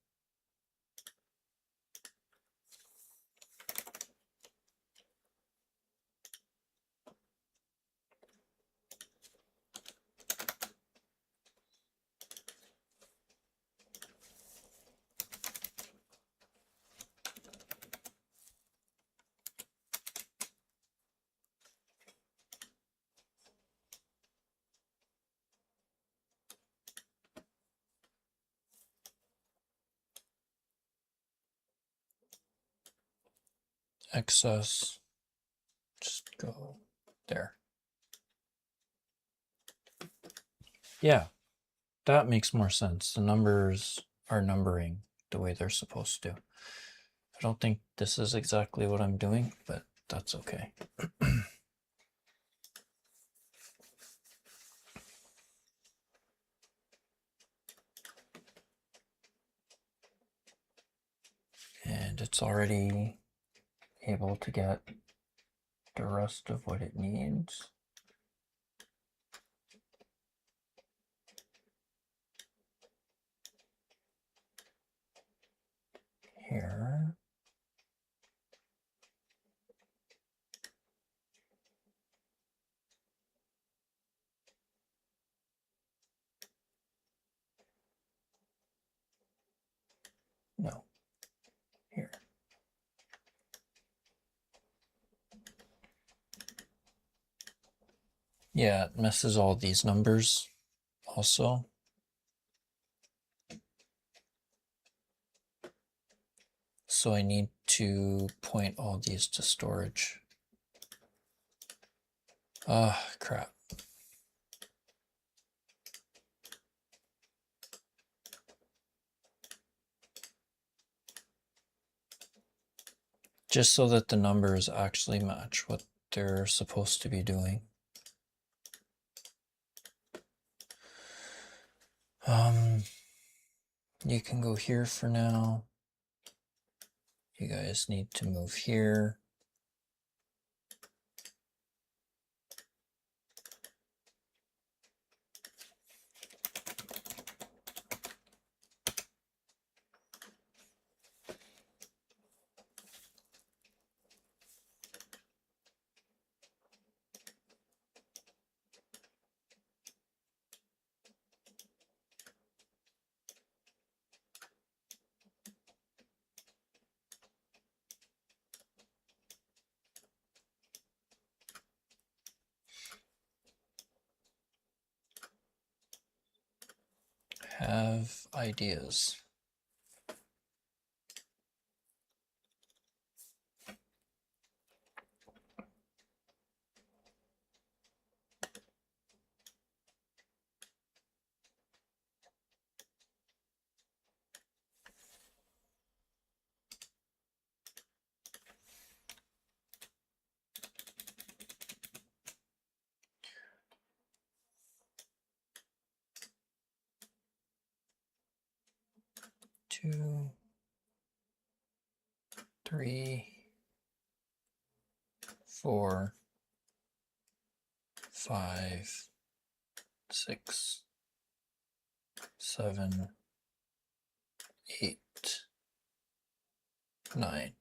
Excess, just go there. Yeah, that makes more sense. The numbers are numbering the way they're supposed to. I don't think this is exactly what I'm doing, but that's okay. And it's already able to get the rest of what it needs. Here. No. Here. Yeah, it messes all these numbers also. So I need to point all these to storage. Ah, crap. Just so that the numbers actually match what they're supposed to be doing. You can go here for now. You guys need to move here. of ideas. Two, three, 4, 5, 6, 7, 8, 9.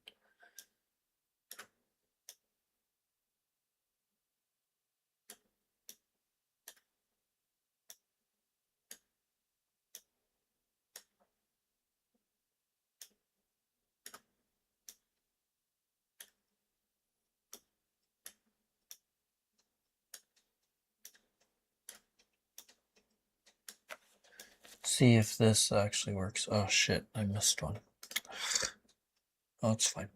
See if this actually works. Oh shit, I missed one. Oh, it's fine.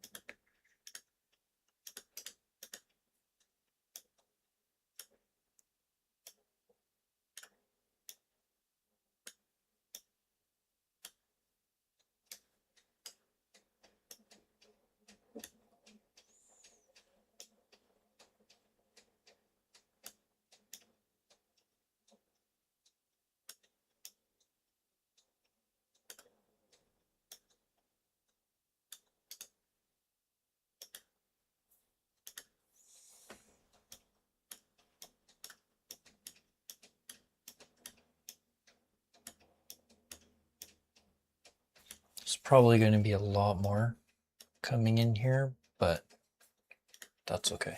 It's probably going to be a lot more coming in here, but that's okay.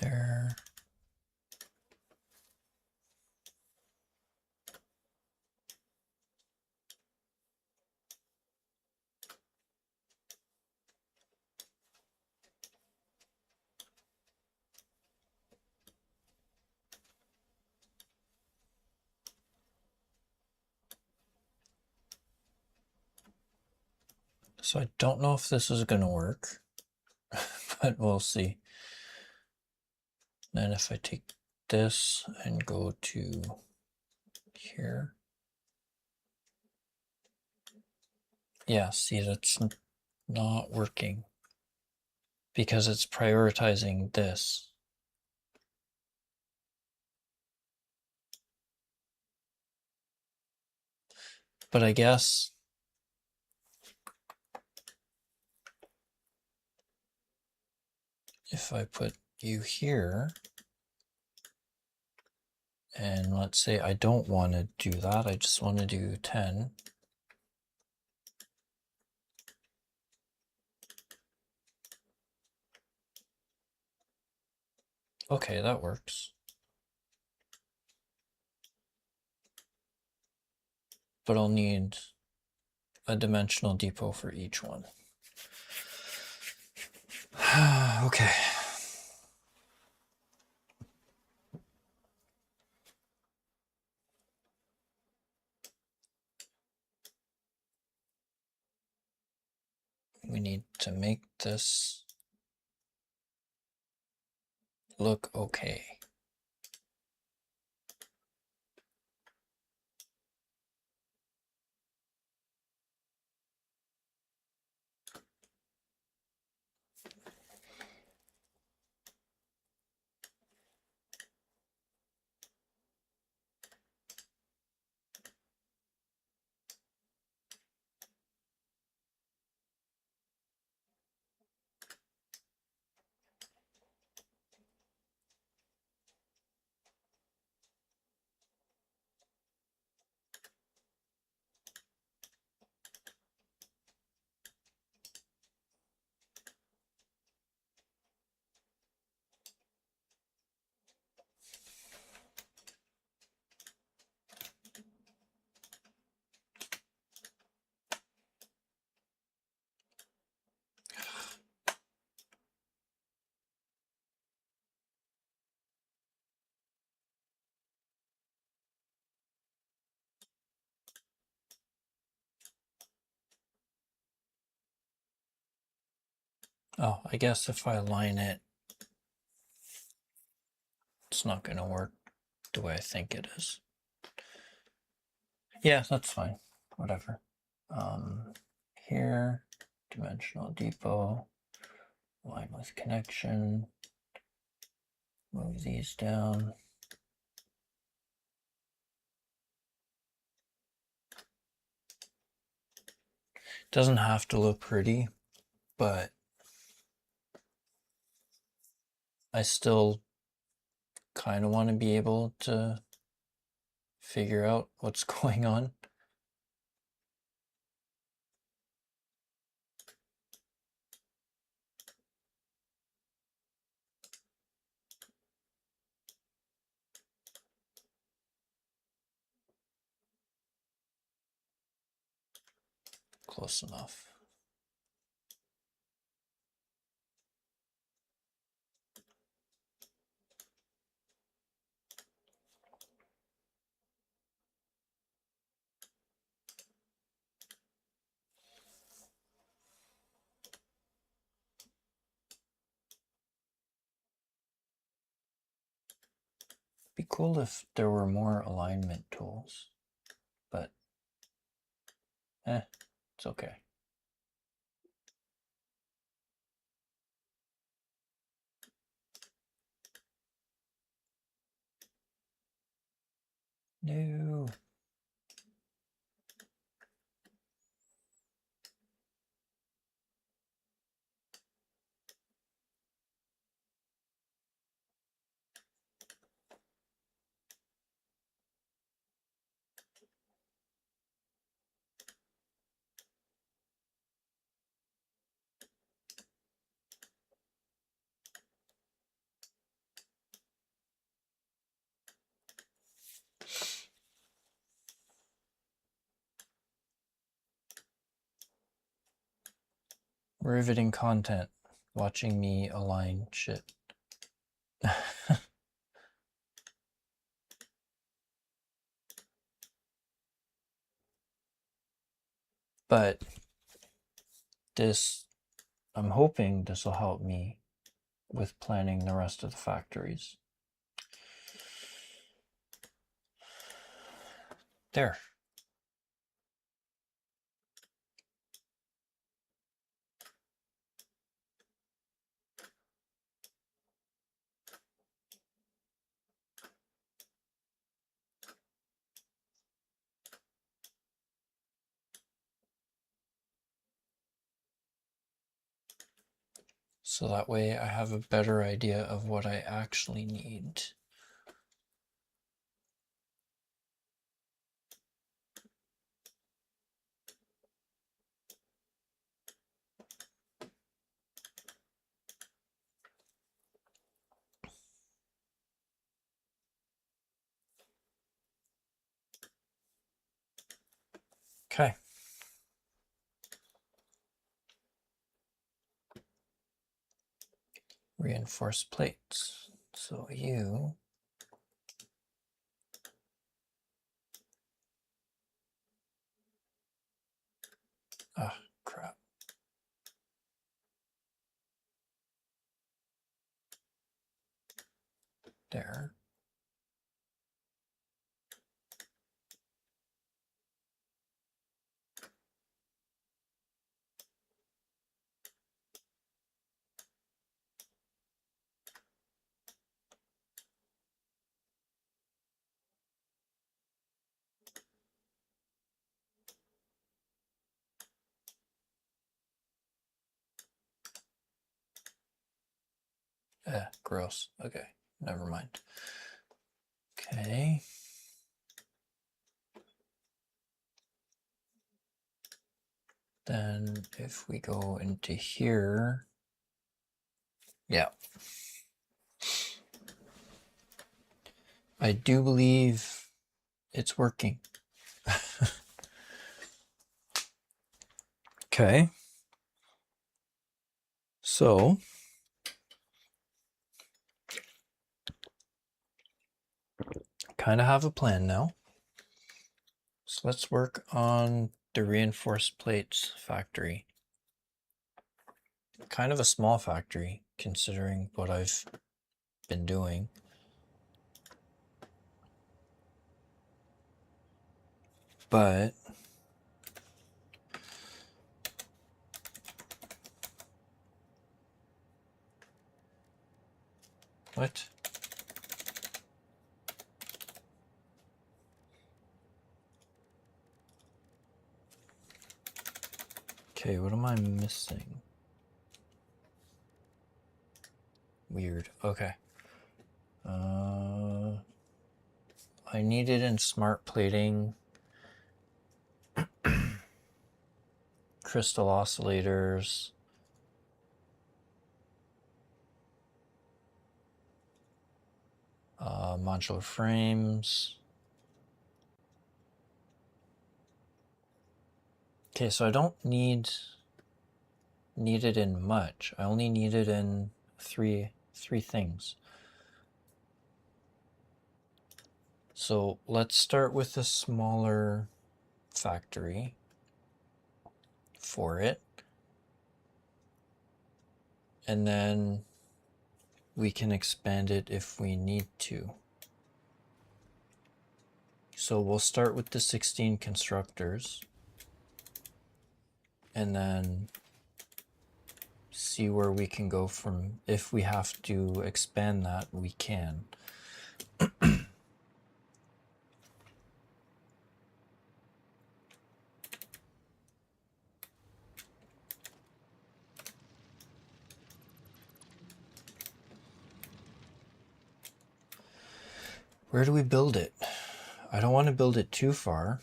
There. So I don't know if this is going to work, but we'll see. Then if I take this and go to here. Yeah, see, that's not working because it's prioritizing this. But I guess if I put you here, and let's say I don't want to do that, I just want to do 10. Okay, that works. But I'll need a dimensional depot for each one. Okay. We need to make this look okay. Oh, I guess if I align it, it's not going to work the way I think it is. Yeah, that's fine. Whatever. Here, dimensional depot, align with connection, move these down. Doesn't have to look pretty, but I still kind of want to be able to figure out what's going on. Close enough. Be cool if there were more alignment tools, but it's okay. No. Riveting content. Watching me align shit. But this, I'm hoping this will help me with planning the rest of the factories. There. So that way I have a better idea of what I actually need. Okay. Reinforced plates. So you... Ah, crap. There. Gross. Okay, never mind. Okay. Then if we go into here, yeah. I do believe it's working. Okay. So kind of have a plan now. So let's work on the reinforced plates factory. kind of a small factory considering what I've been doing. But what? Okay, what am I missing? Weird. Okay. I need it in smart plating, crystal oscillators, modular frames. Okay, so I don't need it in much. I only need it in three things. So let's start with a smaller factory for it. And then we can expand it if we need to. So we'll start with the 16 constructors and then see where we can go from. If we have to expand that, we can. Where do we build it? I don't want to build it too far,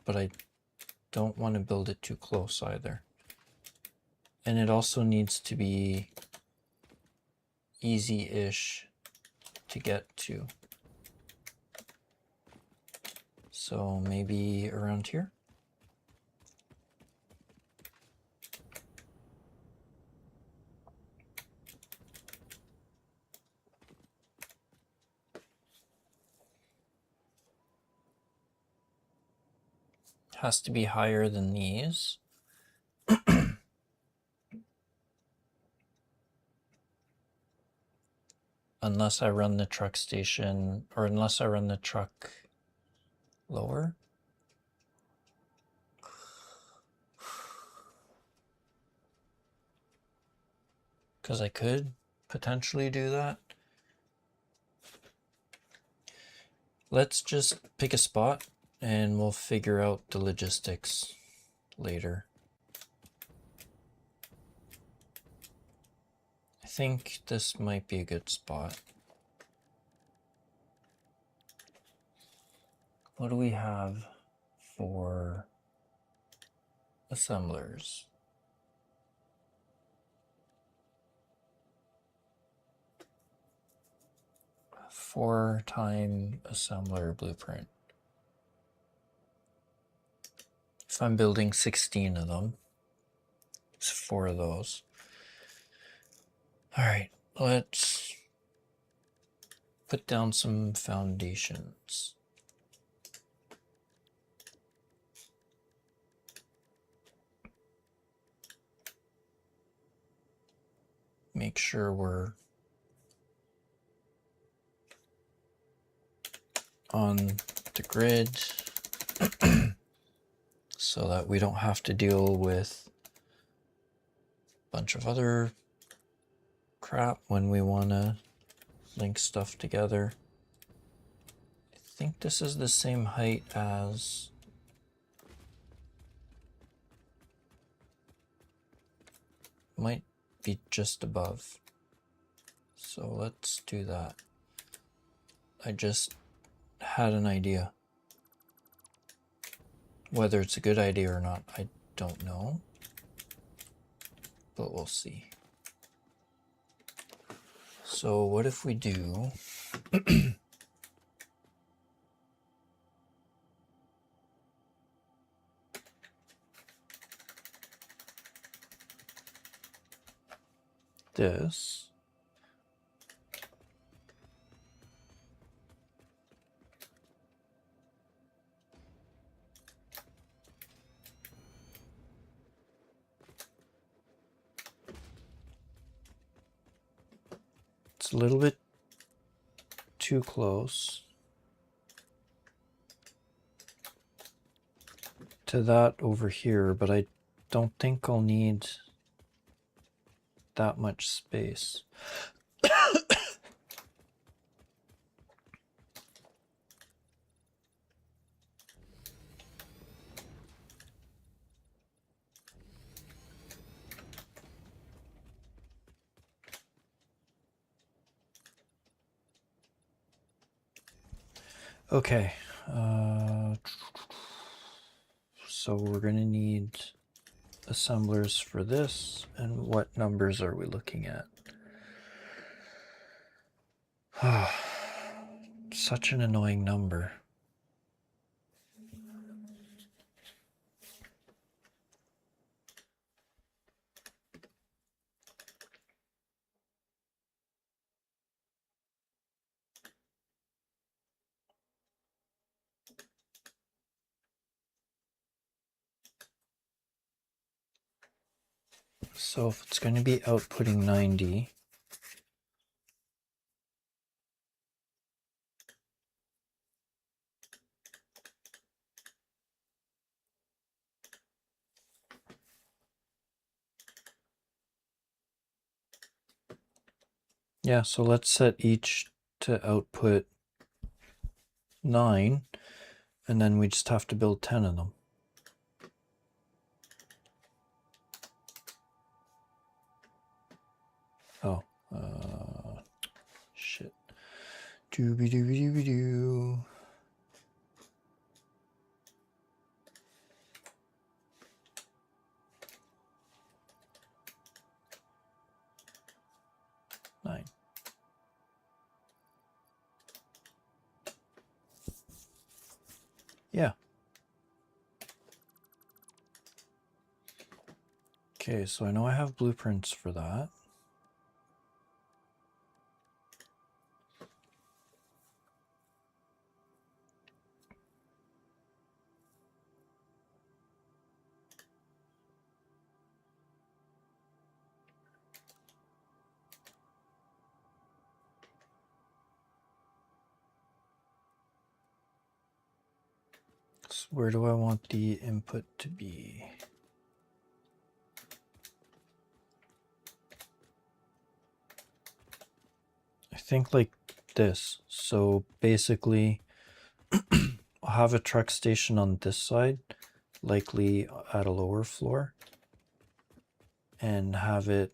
but I don't want to build it too close either. And it also needs to be easy-ish to get to. So maybe around here? Has to be higher than these. Unless I run the truck station, or unless I run the truck lower. Because I could potentially do that. Let's just pick a spot and we'll figure out the logistics later. I think this might be a good spot. What do we have for assemblers? 4-time assembler blueprint. If I'm building 16 of them, it's 4 of those. All right, let's put down some foundations. Make sure we're on the grid so that we don't have to deal with a bunch of other crap when we want to link stuff together. I think this is the same height as might be just above. So let's do that. I just had an idea. Whether it's a good idea or not, I don't know. But we'll see. So what if we do this? It's a little bit too close to that over here, but I don't think I'll need that much space. Okay, so we're gonna need assemblers for this, and what numbers are we looking at? Such an annoying number. So if it's going to be outputting 90, yeah, so let's set each to output 9, and then we just have to build 10 of them. Oh, shit. Dooby-dooby-dooby-doo. Nine. Yeah. Okay, so I know I have blueprints for that. So where do I want the input to be? I think like this. So basically, I'll have a truck station on this side, likely at a lower floor, and have it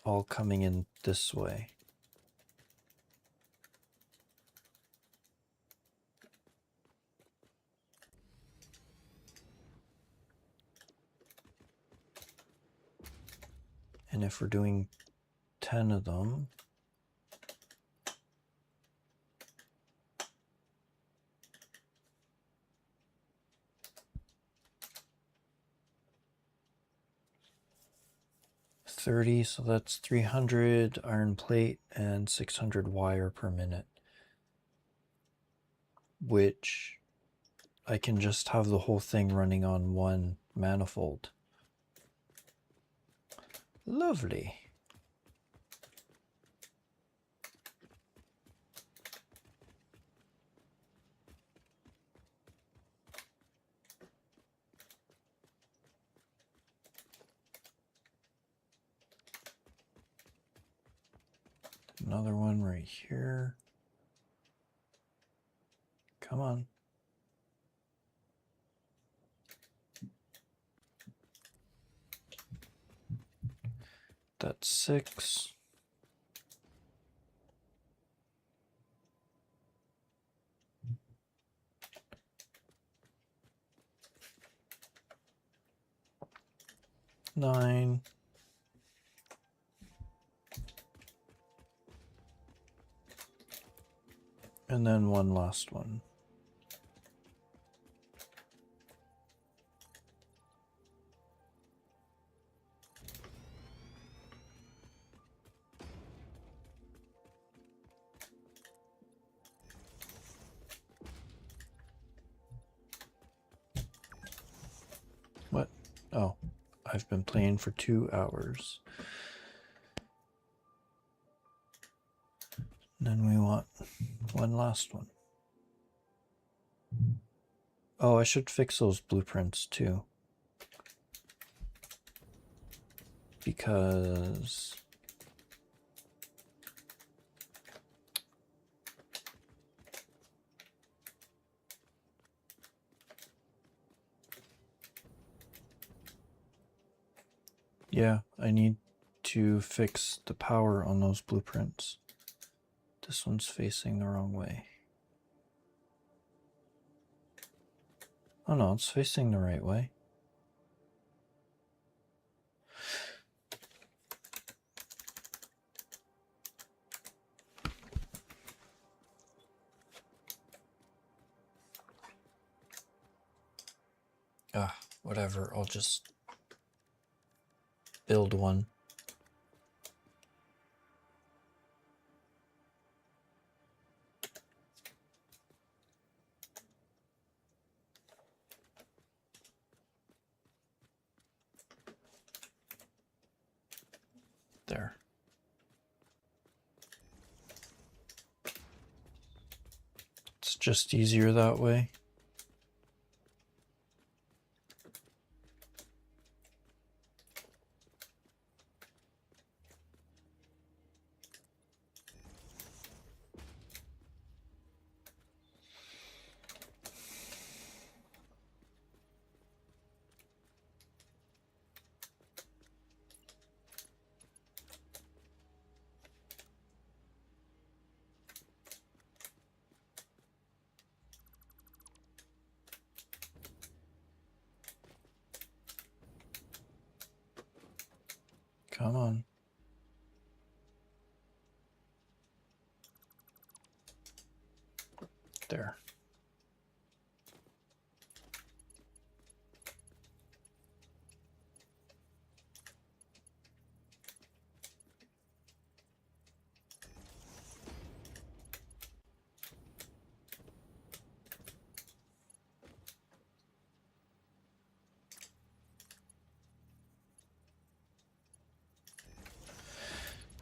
all coming in this way. And if we're doing 10 of them, $30, so that's 300 iron plate and 600 wire per minute, which I can just have the whole thing running on one manifold. Lovely. Another one right here. Come on. That's 6. Nine. And then one last one. What? Oh, I've been playing for 2 hours. then we want one last one. Oh, I should fix those blueprints too. Because yeah, I need to fix the power on those blueprints. This one's facing the wrong way. Oh no, it's facing the right way. Whatever, I'll just build one. There. It's just easier that way. Come on. There.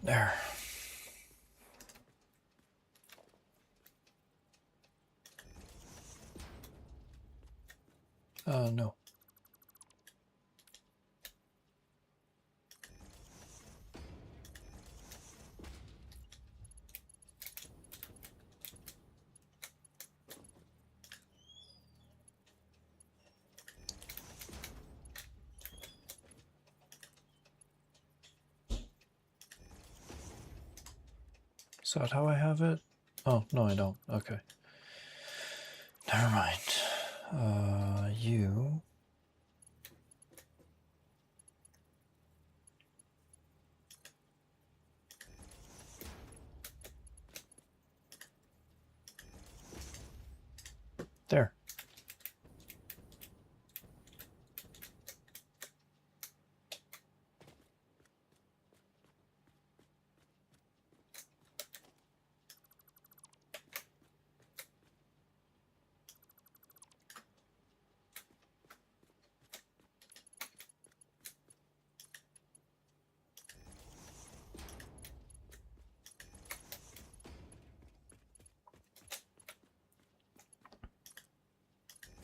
There. No. Is that how I have it? Oh, no, I don't. Okay. Never mind. You. There.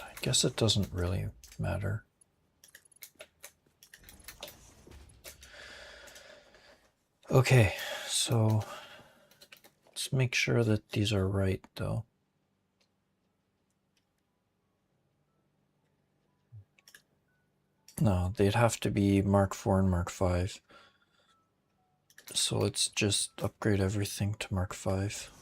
I guess it doesn't really matter. Okay, so let's make sure that these are right, though. No, they'd have to be Mark 4 and Mark 5. So let's just upgrade everything to Mark 5.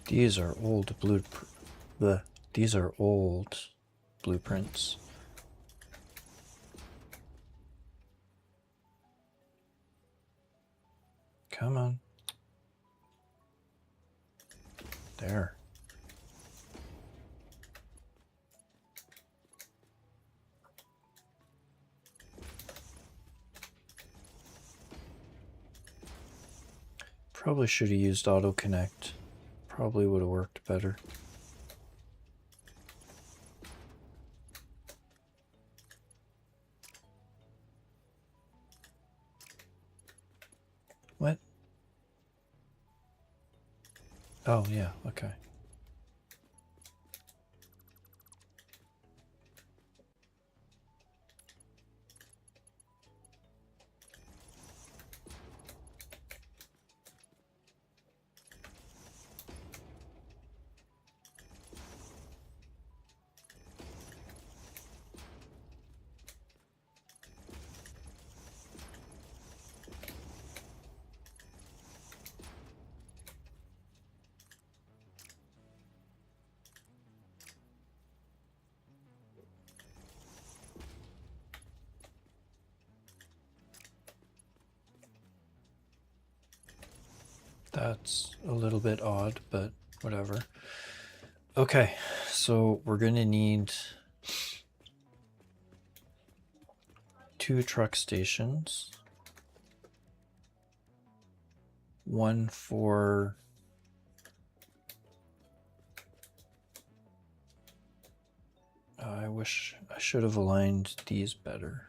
These are old these are old blueprints. Come on. There. Probably should have used auto connect. Probably would have worked better. What? Oh, yeah, okay. That's a little bit odd, but whatever. Okay, so we're gonna need 2 truck stations. One for I wish I should have aligned these better.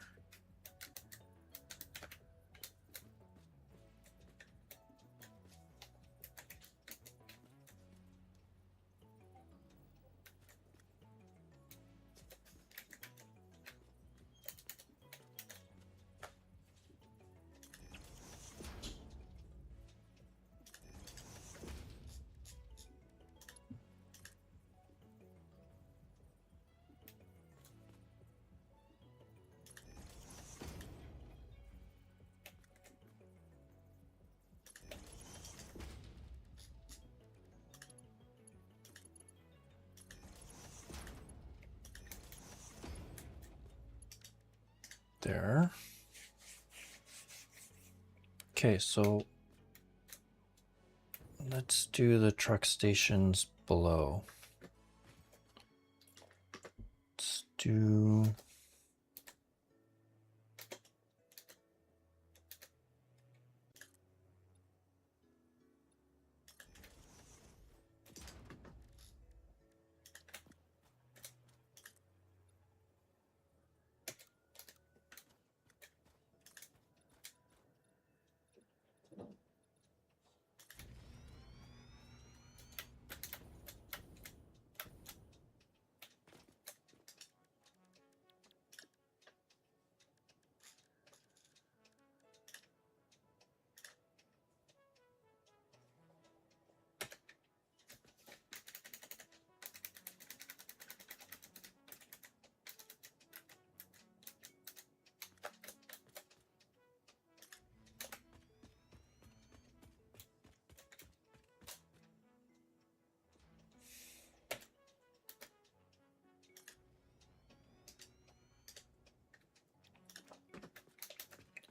There. Okay, so let's do the truck stations below. Let's do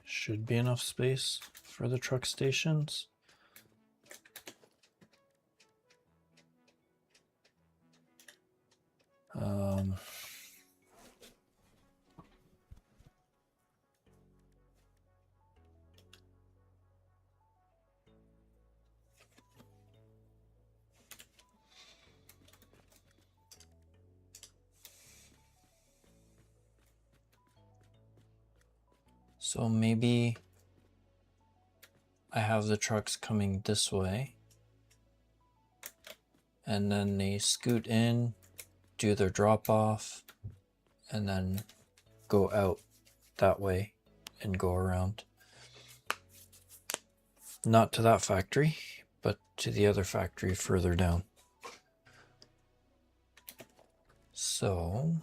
should be enough space for the truck stations. So maybe I have the trucks coming this way, and then they scoot in, do their drop off, and then go out that way and go around. Not to that factory, but to the other factory further down. So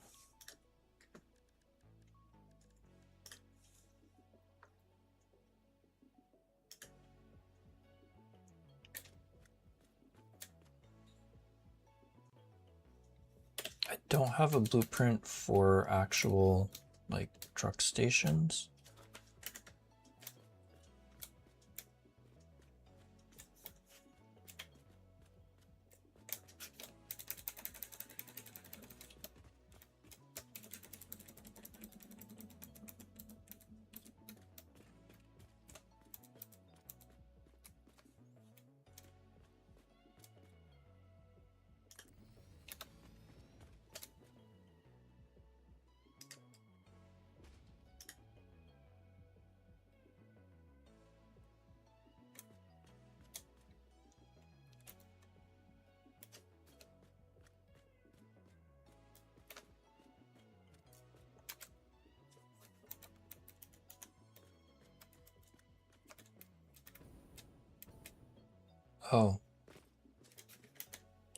I don't have a blueprint for actual like truck stations. Oh.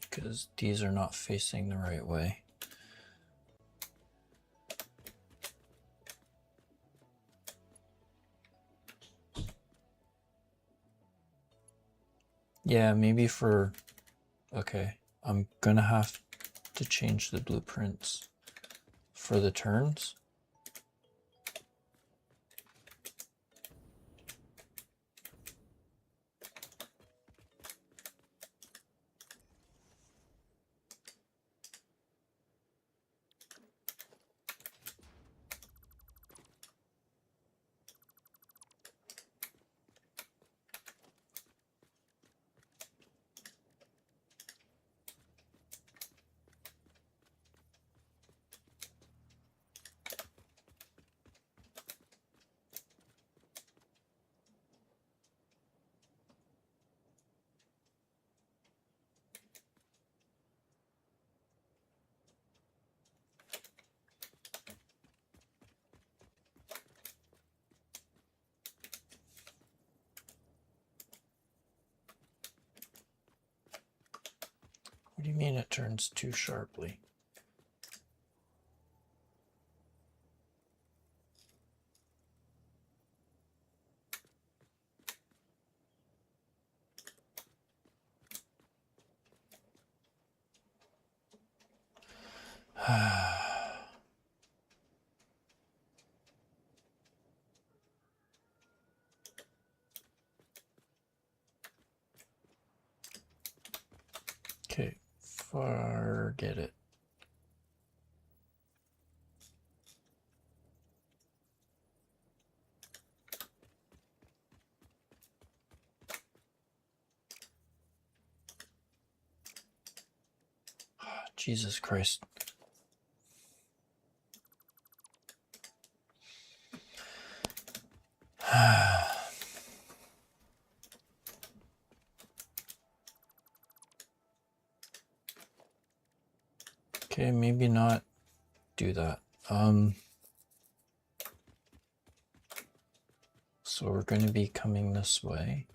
Because these are not facing the right way. Yeah, maybe for... Okay, I'm gonna have to change the blueprints for the turns. What do you mean it turns too sharply? Okay, forget it. Jesus Christ. Okay, maybe not do that. So we're going to be coming this way.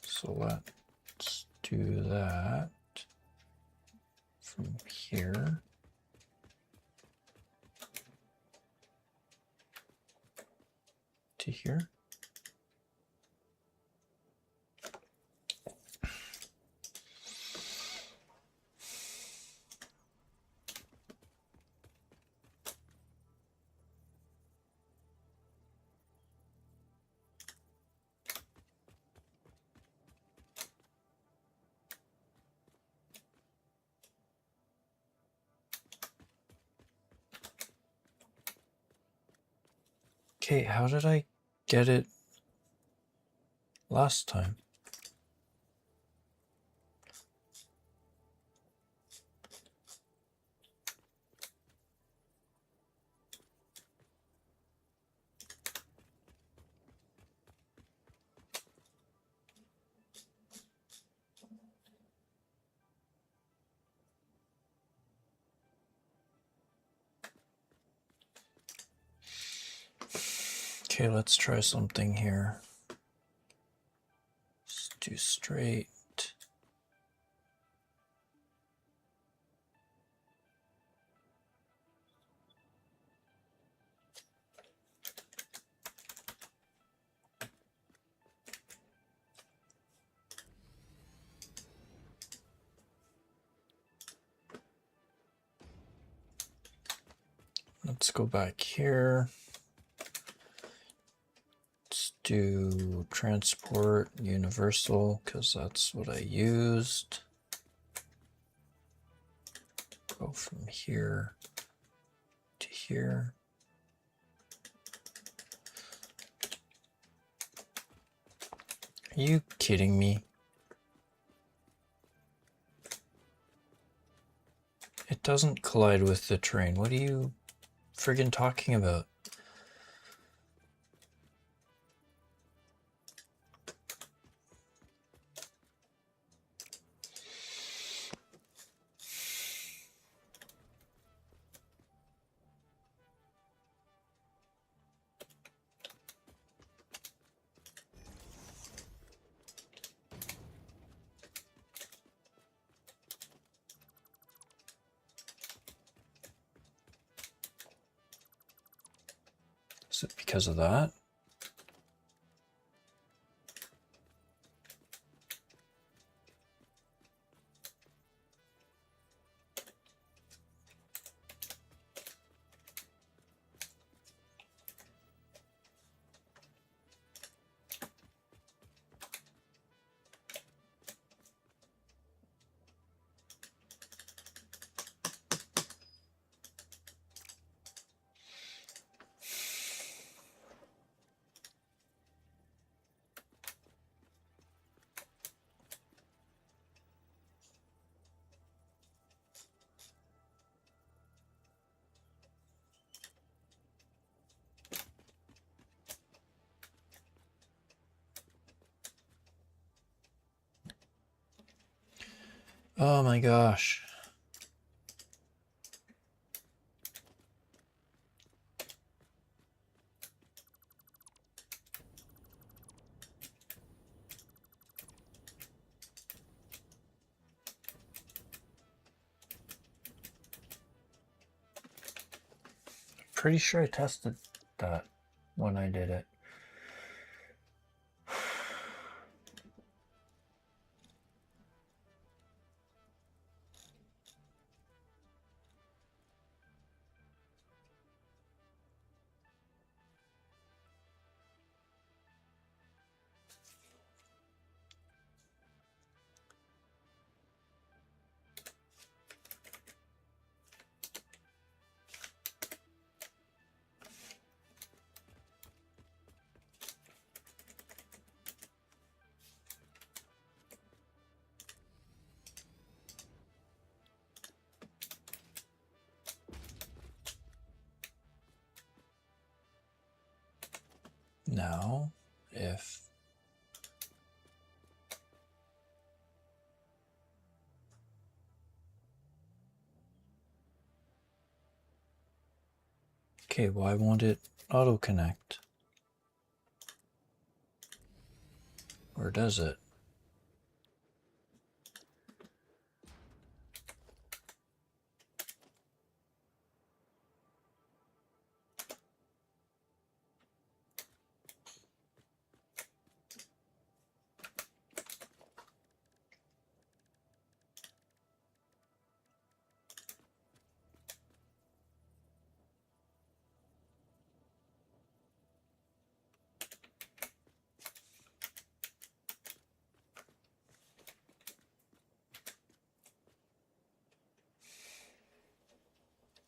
So let's do that from here to here. Okay, how did I get it last time? Okay, let's try something here. Let's do straight. Let's go back here. Let's do transport universal because that's what I used. Go from here to here. Are you kidding me? It doesn't collide with the train. What are you friggin' talking about? Is it because of that? Oh my gosh. Pretty sure I tested that when I did it. Now, if okay, why won't it auto connect? Or does it?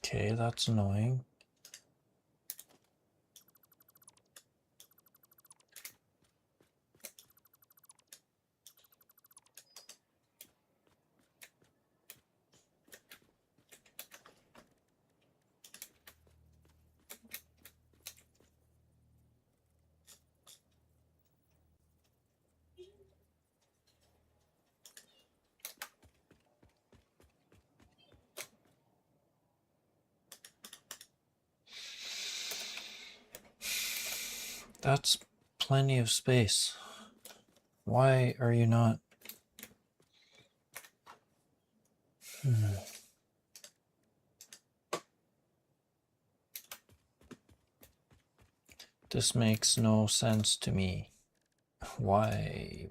Okay, that's annoying. That's plenty of space. Why are you not? This makes no sense to me. Why?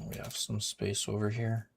We have some space over here.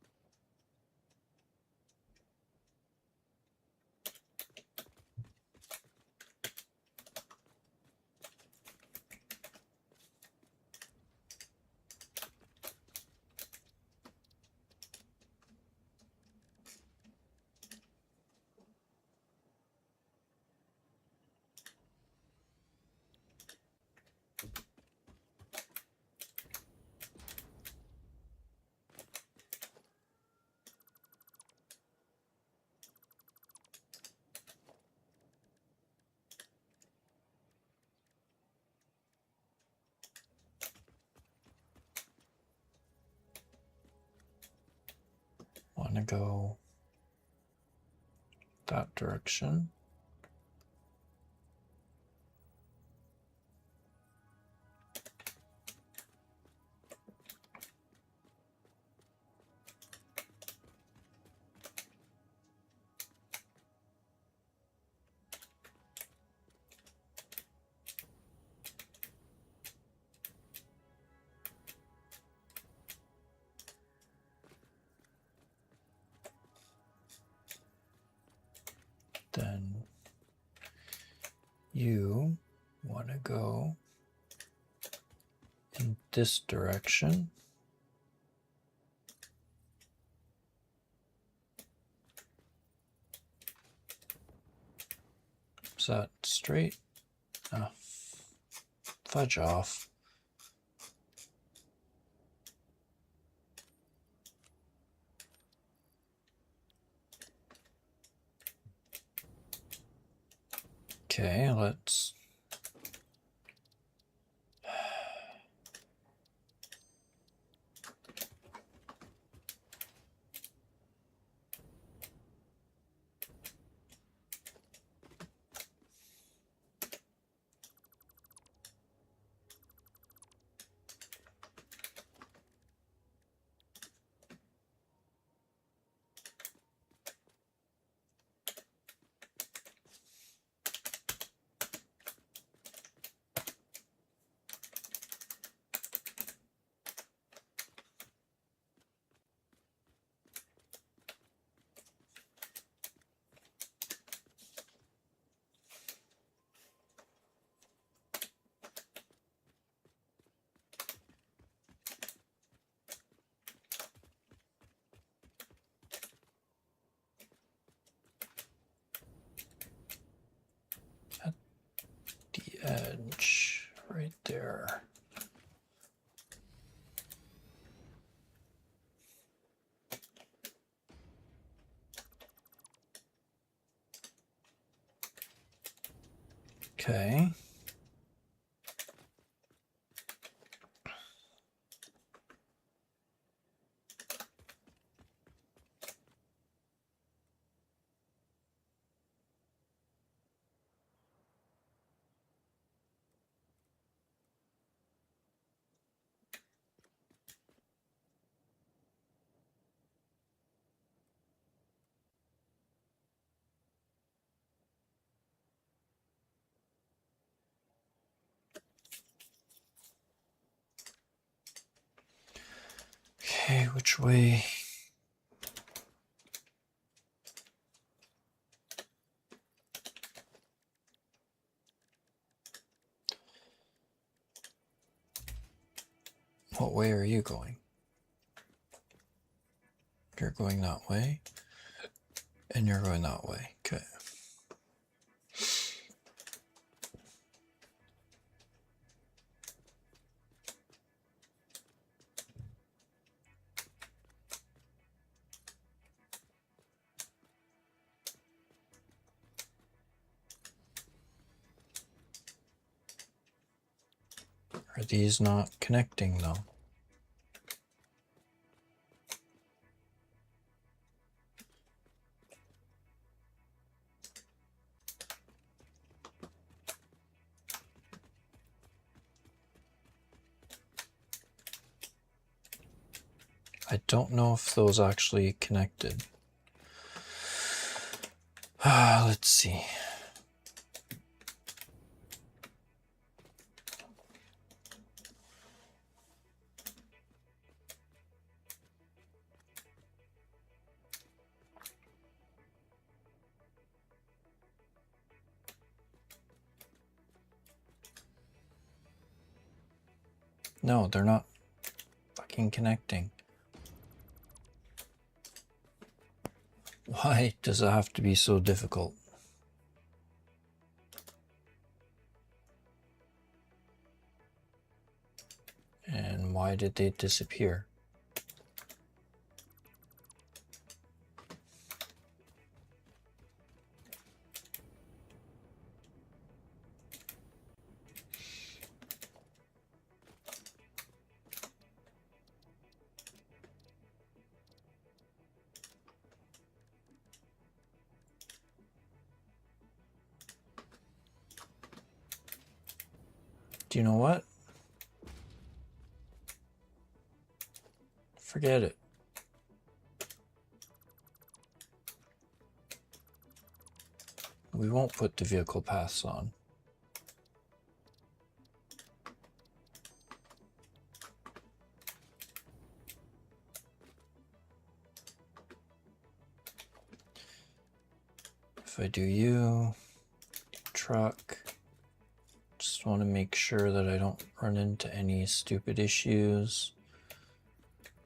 Want to go that direction. you want to go in this direction. Is that straight? Oh, fudge off. Okay, let's... at the edge right there. Okay. Okay, which way? What way are you going? You're going that way, and you're going that way. Okay. Are these not connecting though? I don't know if those actually connected. Let's see. No, they're not fucking connecting. Why does it have to be so difficult? And why did they disappear? Do you know what? Forget it. We won't put the vehicle paths on. If I do you, truck, Just want to make sure that I don't run into any stupid issues.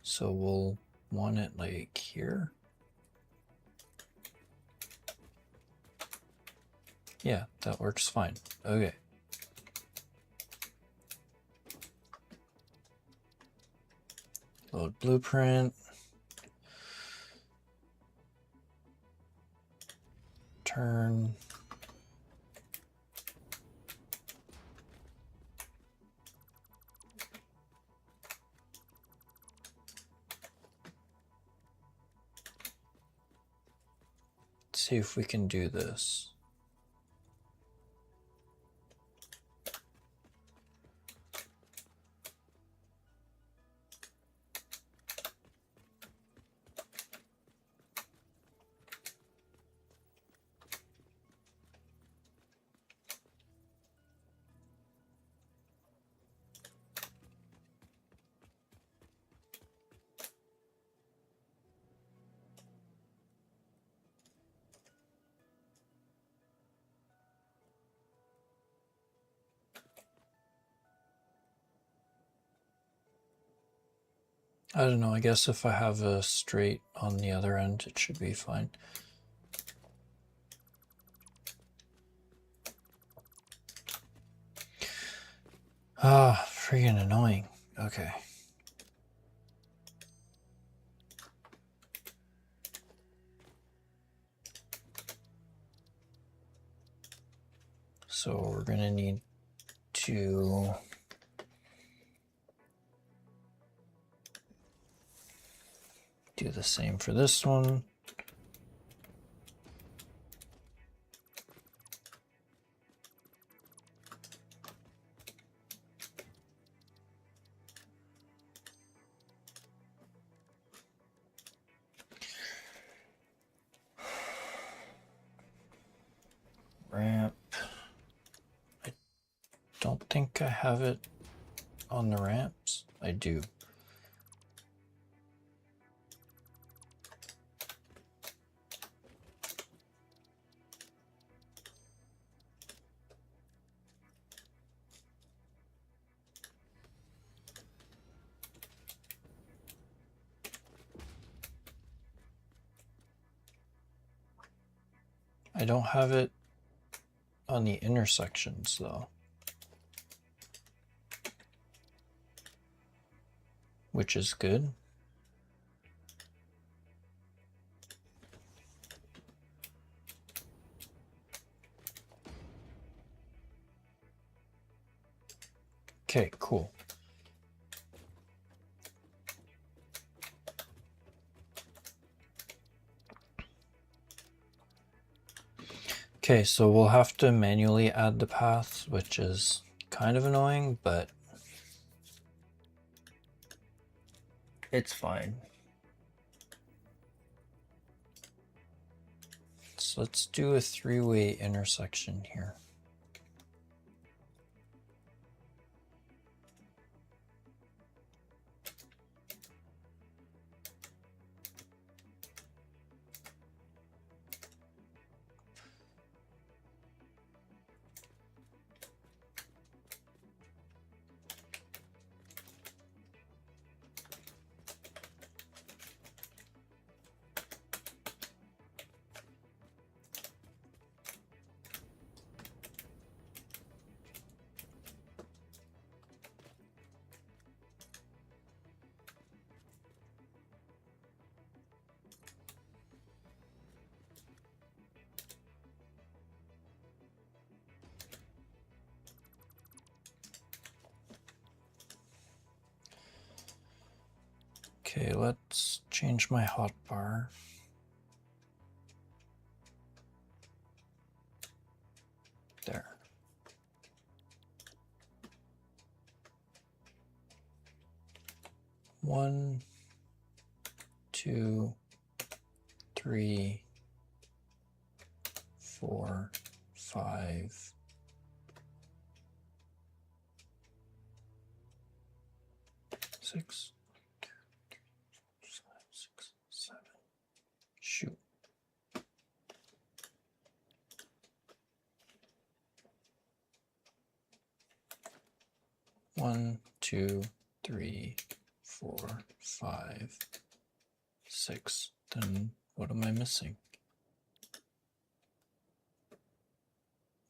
So we'll want it like here. Yeah, that works fine. Okay. Load blueprint. Turn. Let's see if we can do this. I don't know, I guess if I have a straight on the other end, it should be fine. Ah, freaking annoying. Okay. So we're gonna need to do the same for this one. Ramp. I don't think I have it on the ramps. I do. I don't have it on the intersections though, which is good. Okay, cool. Okay, so we'll have to manually add the paths, which is kind of annoying, but it's fine. So let's do a three-way intersection here. Okay, let's change my hotbar. There. One, two, three, 4, 5. Six, 6, 7. Shoot. 1, 2, 3, 4, 5, 6. Then what am I missing?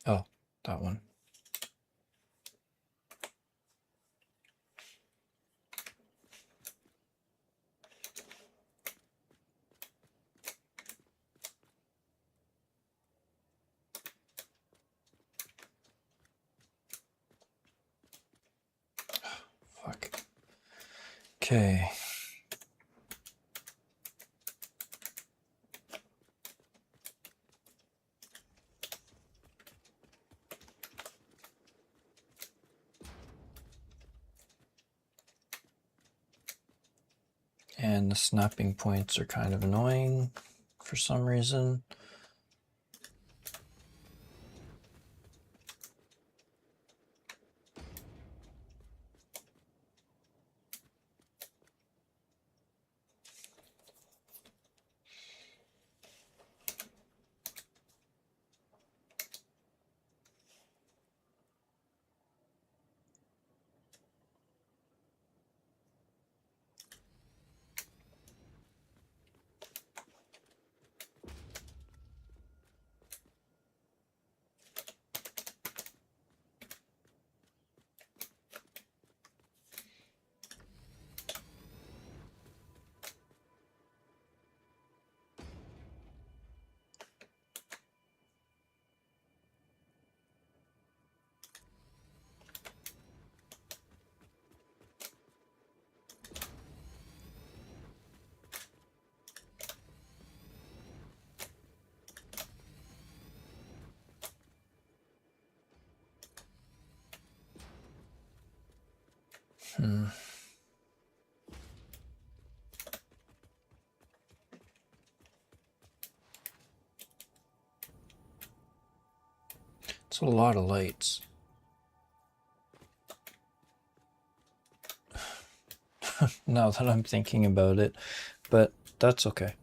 Oh, that one. Fuck. Okay. And the snapping points are kind of annoying for some reason. It's a lot of lights. Now that I'm thinking about it, but that's okay.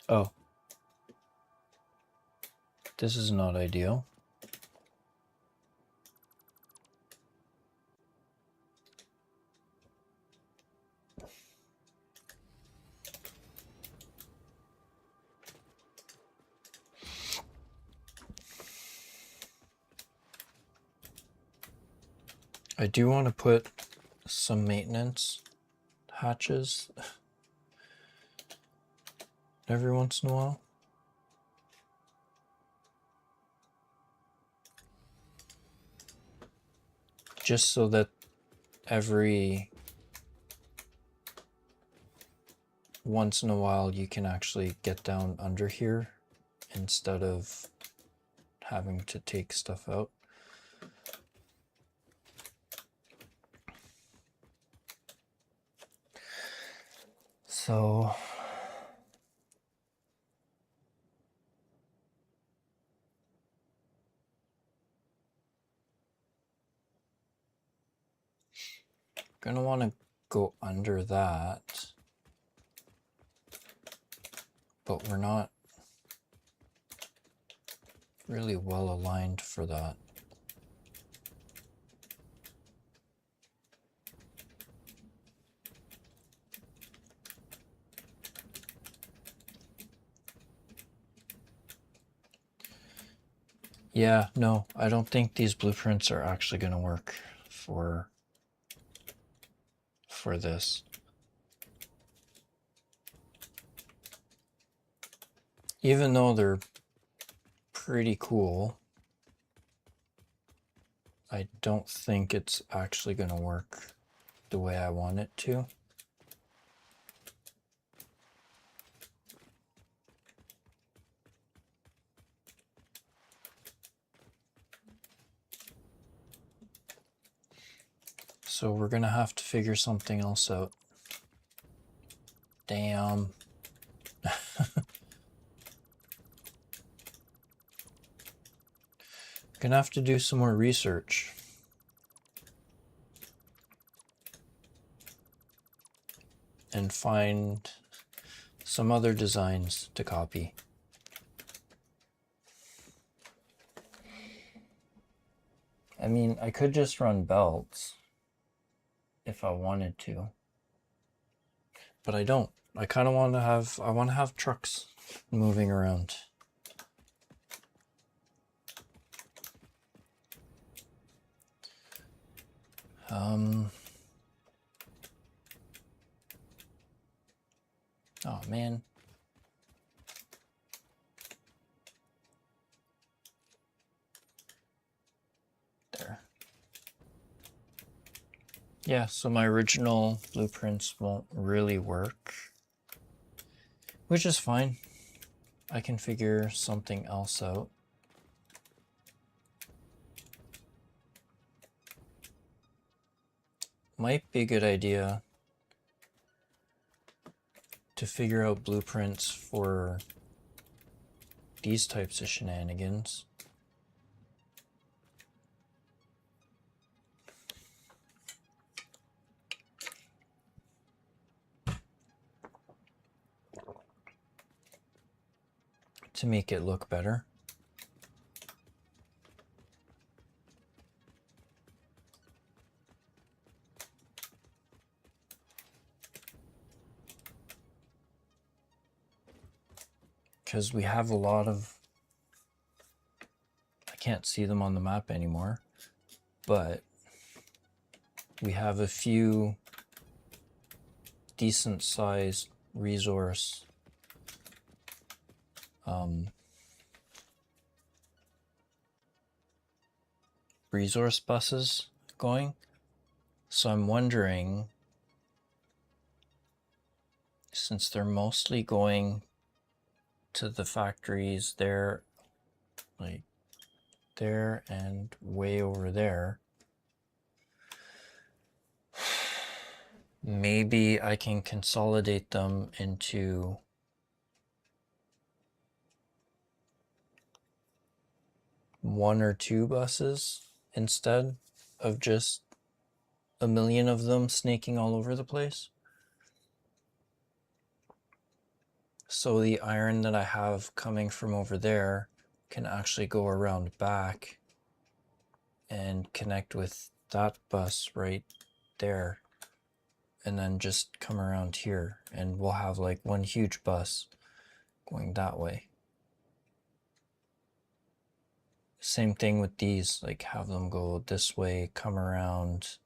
Oh. This is not ideal. I do want to put some maintenance hatches every once in a while. Just so that every once in a while you can actually get down under here instead of having to take stuff out. So gonna want to go under that, but we're not really well aligned for that. Yeah, no, I don't think these blueprints are actually going to work for this. Even though they're pretty cool, I don't think it's actually going to work the way I want it to. So we're going to have to figure something else out. Damn. Gonna have to do some more research. And find some other designs to copy. I mean, I could just run belts if I wanted to, but I don't. I kind of want to have, I want to have trucks moving around. Oh man. There. Yeah, so my original blueprints won't really work, which is fine. I can figure something else out. Might be a good idea to figure out blueprints for these types of shenanigans. To make it look better. Because we have a lot of, I can't see them on the map anymore, but we have a few decent sized resource buses going. So I'm wondering, since they're mostly going to the factories there, like there and way over there, maybe I can consolidate them into one or two buses instead of just a million of them snaking all over the place. So the iron that I have coming from over there can actually go around back and connect with that bus right there, and then just come around here, and we'll have like one huge bus going that way. Same thing with these, like have them go this way, come around,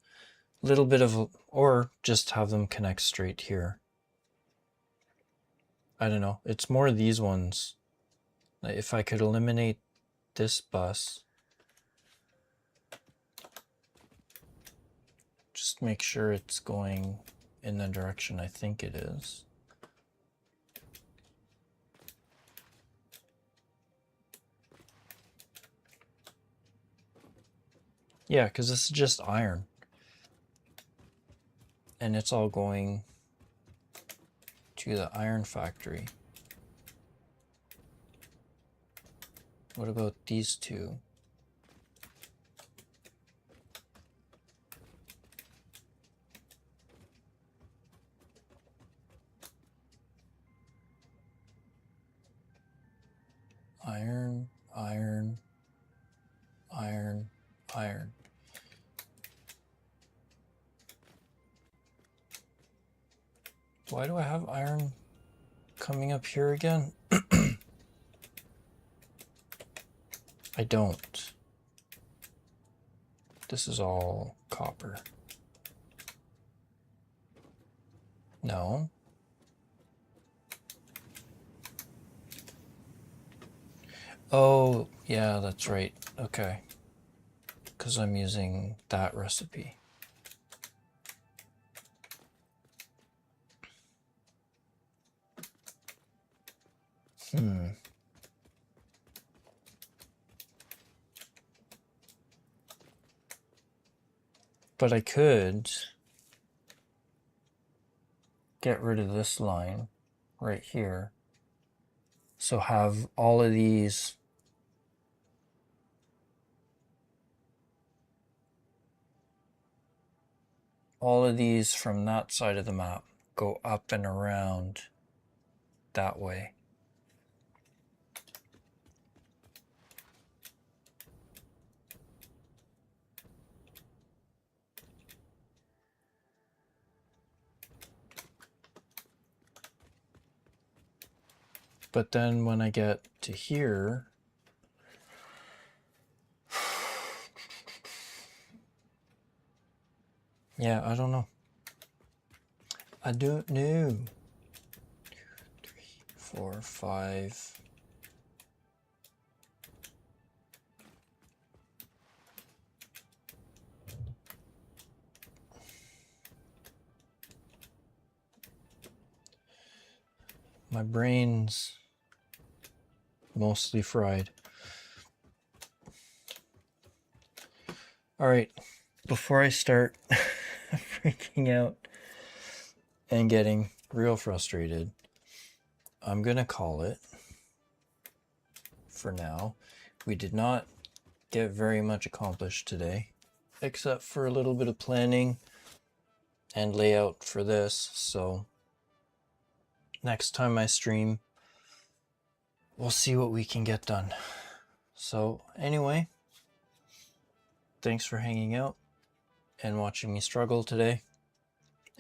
a little bit of, or just have them connect straight here. I don't know, it's more these ones. Like if I could eliminate this bus, just make sure it's going in the direction I think it is. Yeah, because this is just iron. And it's all going to the iron factory. What about these two? Iron, iron, iron, iron. Why do I have iron coming up here again? I don't. This is all copper. No. Oh, yeah, that's right. Okay. Because I'm using that recipe. But I could get rid of this line right here. So have all of these from that side of the map go up and around that way. But then when I get to here, yeah, I don't know. I don't know. 2, 3, 4, 5. My brain's mostly fried. All right, before I start freaking out and getting real frustrated, I'm gonna call it for now. We did not get very much accomplished today, except for a little bit of planning and layout for this. So next time I stream, we'll see what we can get done. So anyway, thanks for hanging out and watching me struggle today.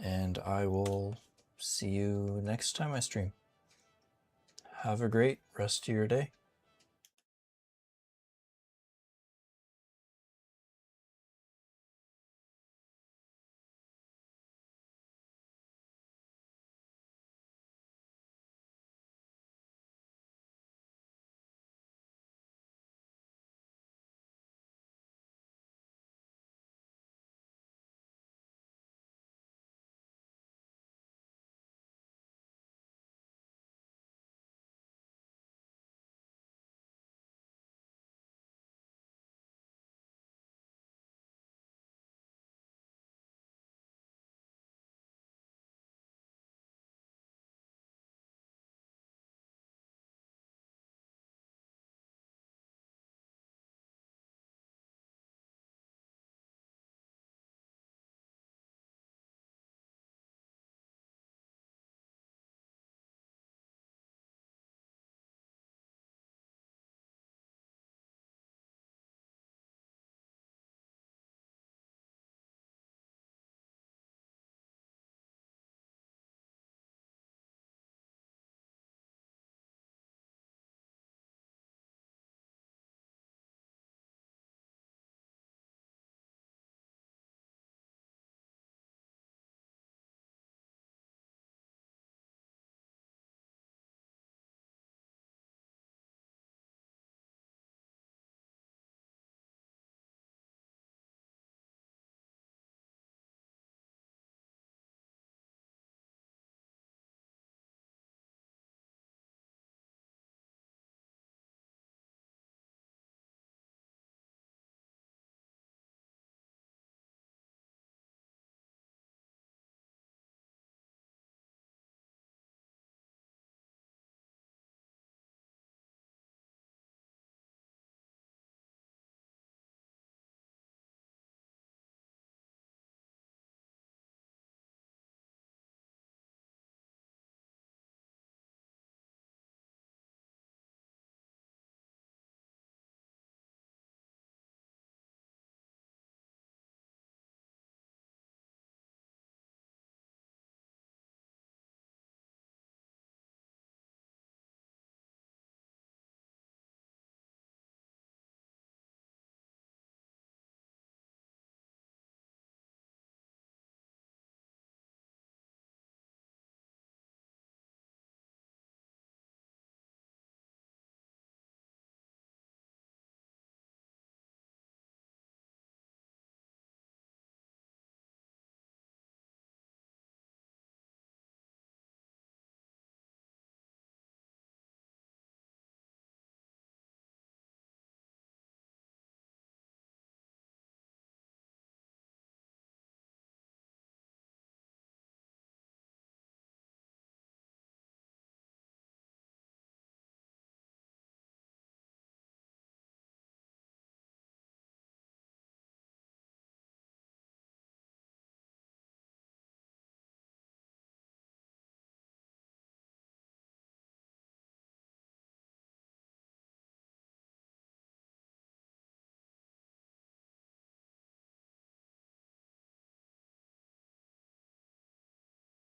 And I will see you next time I stream. Have a great rest of your day.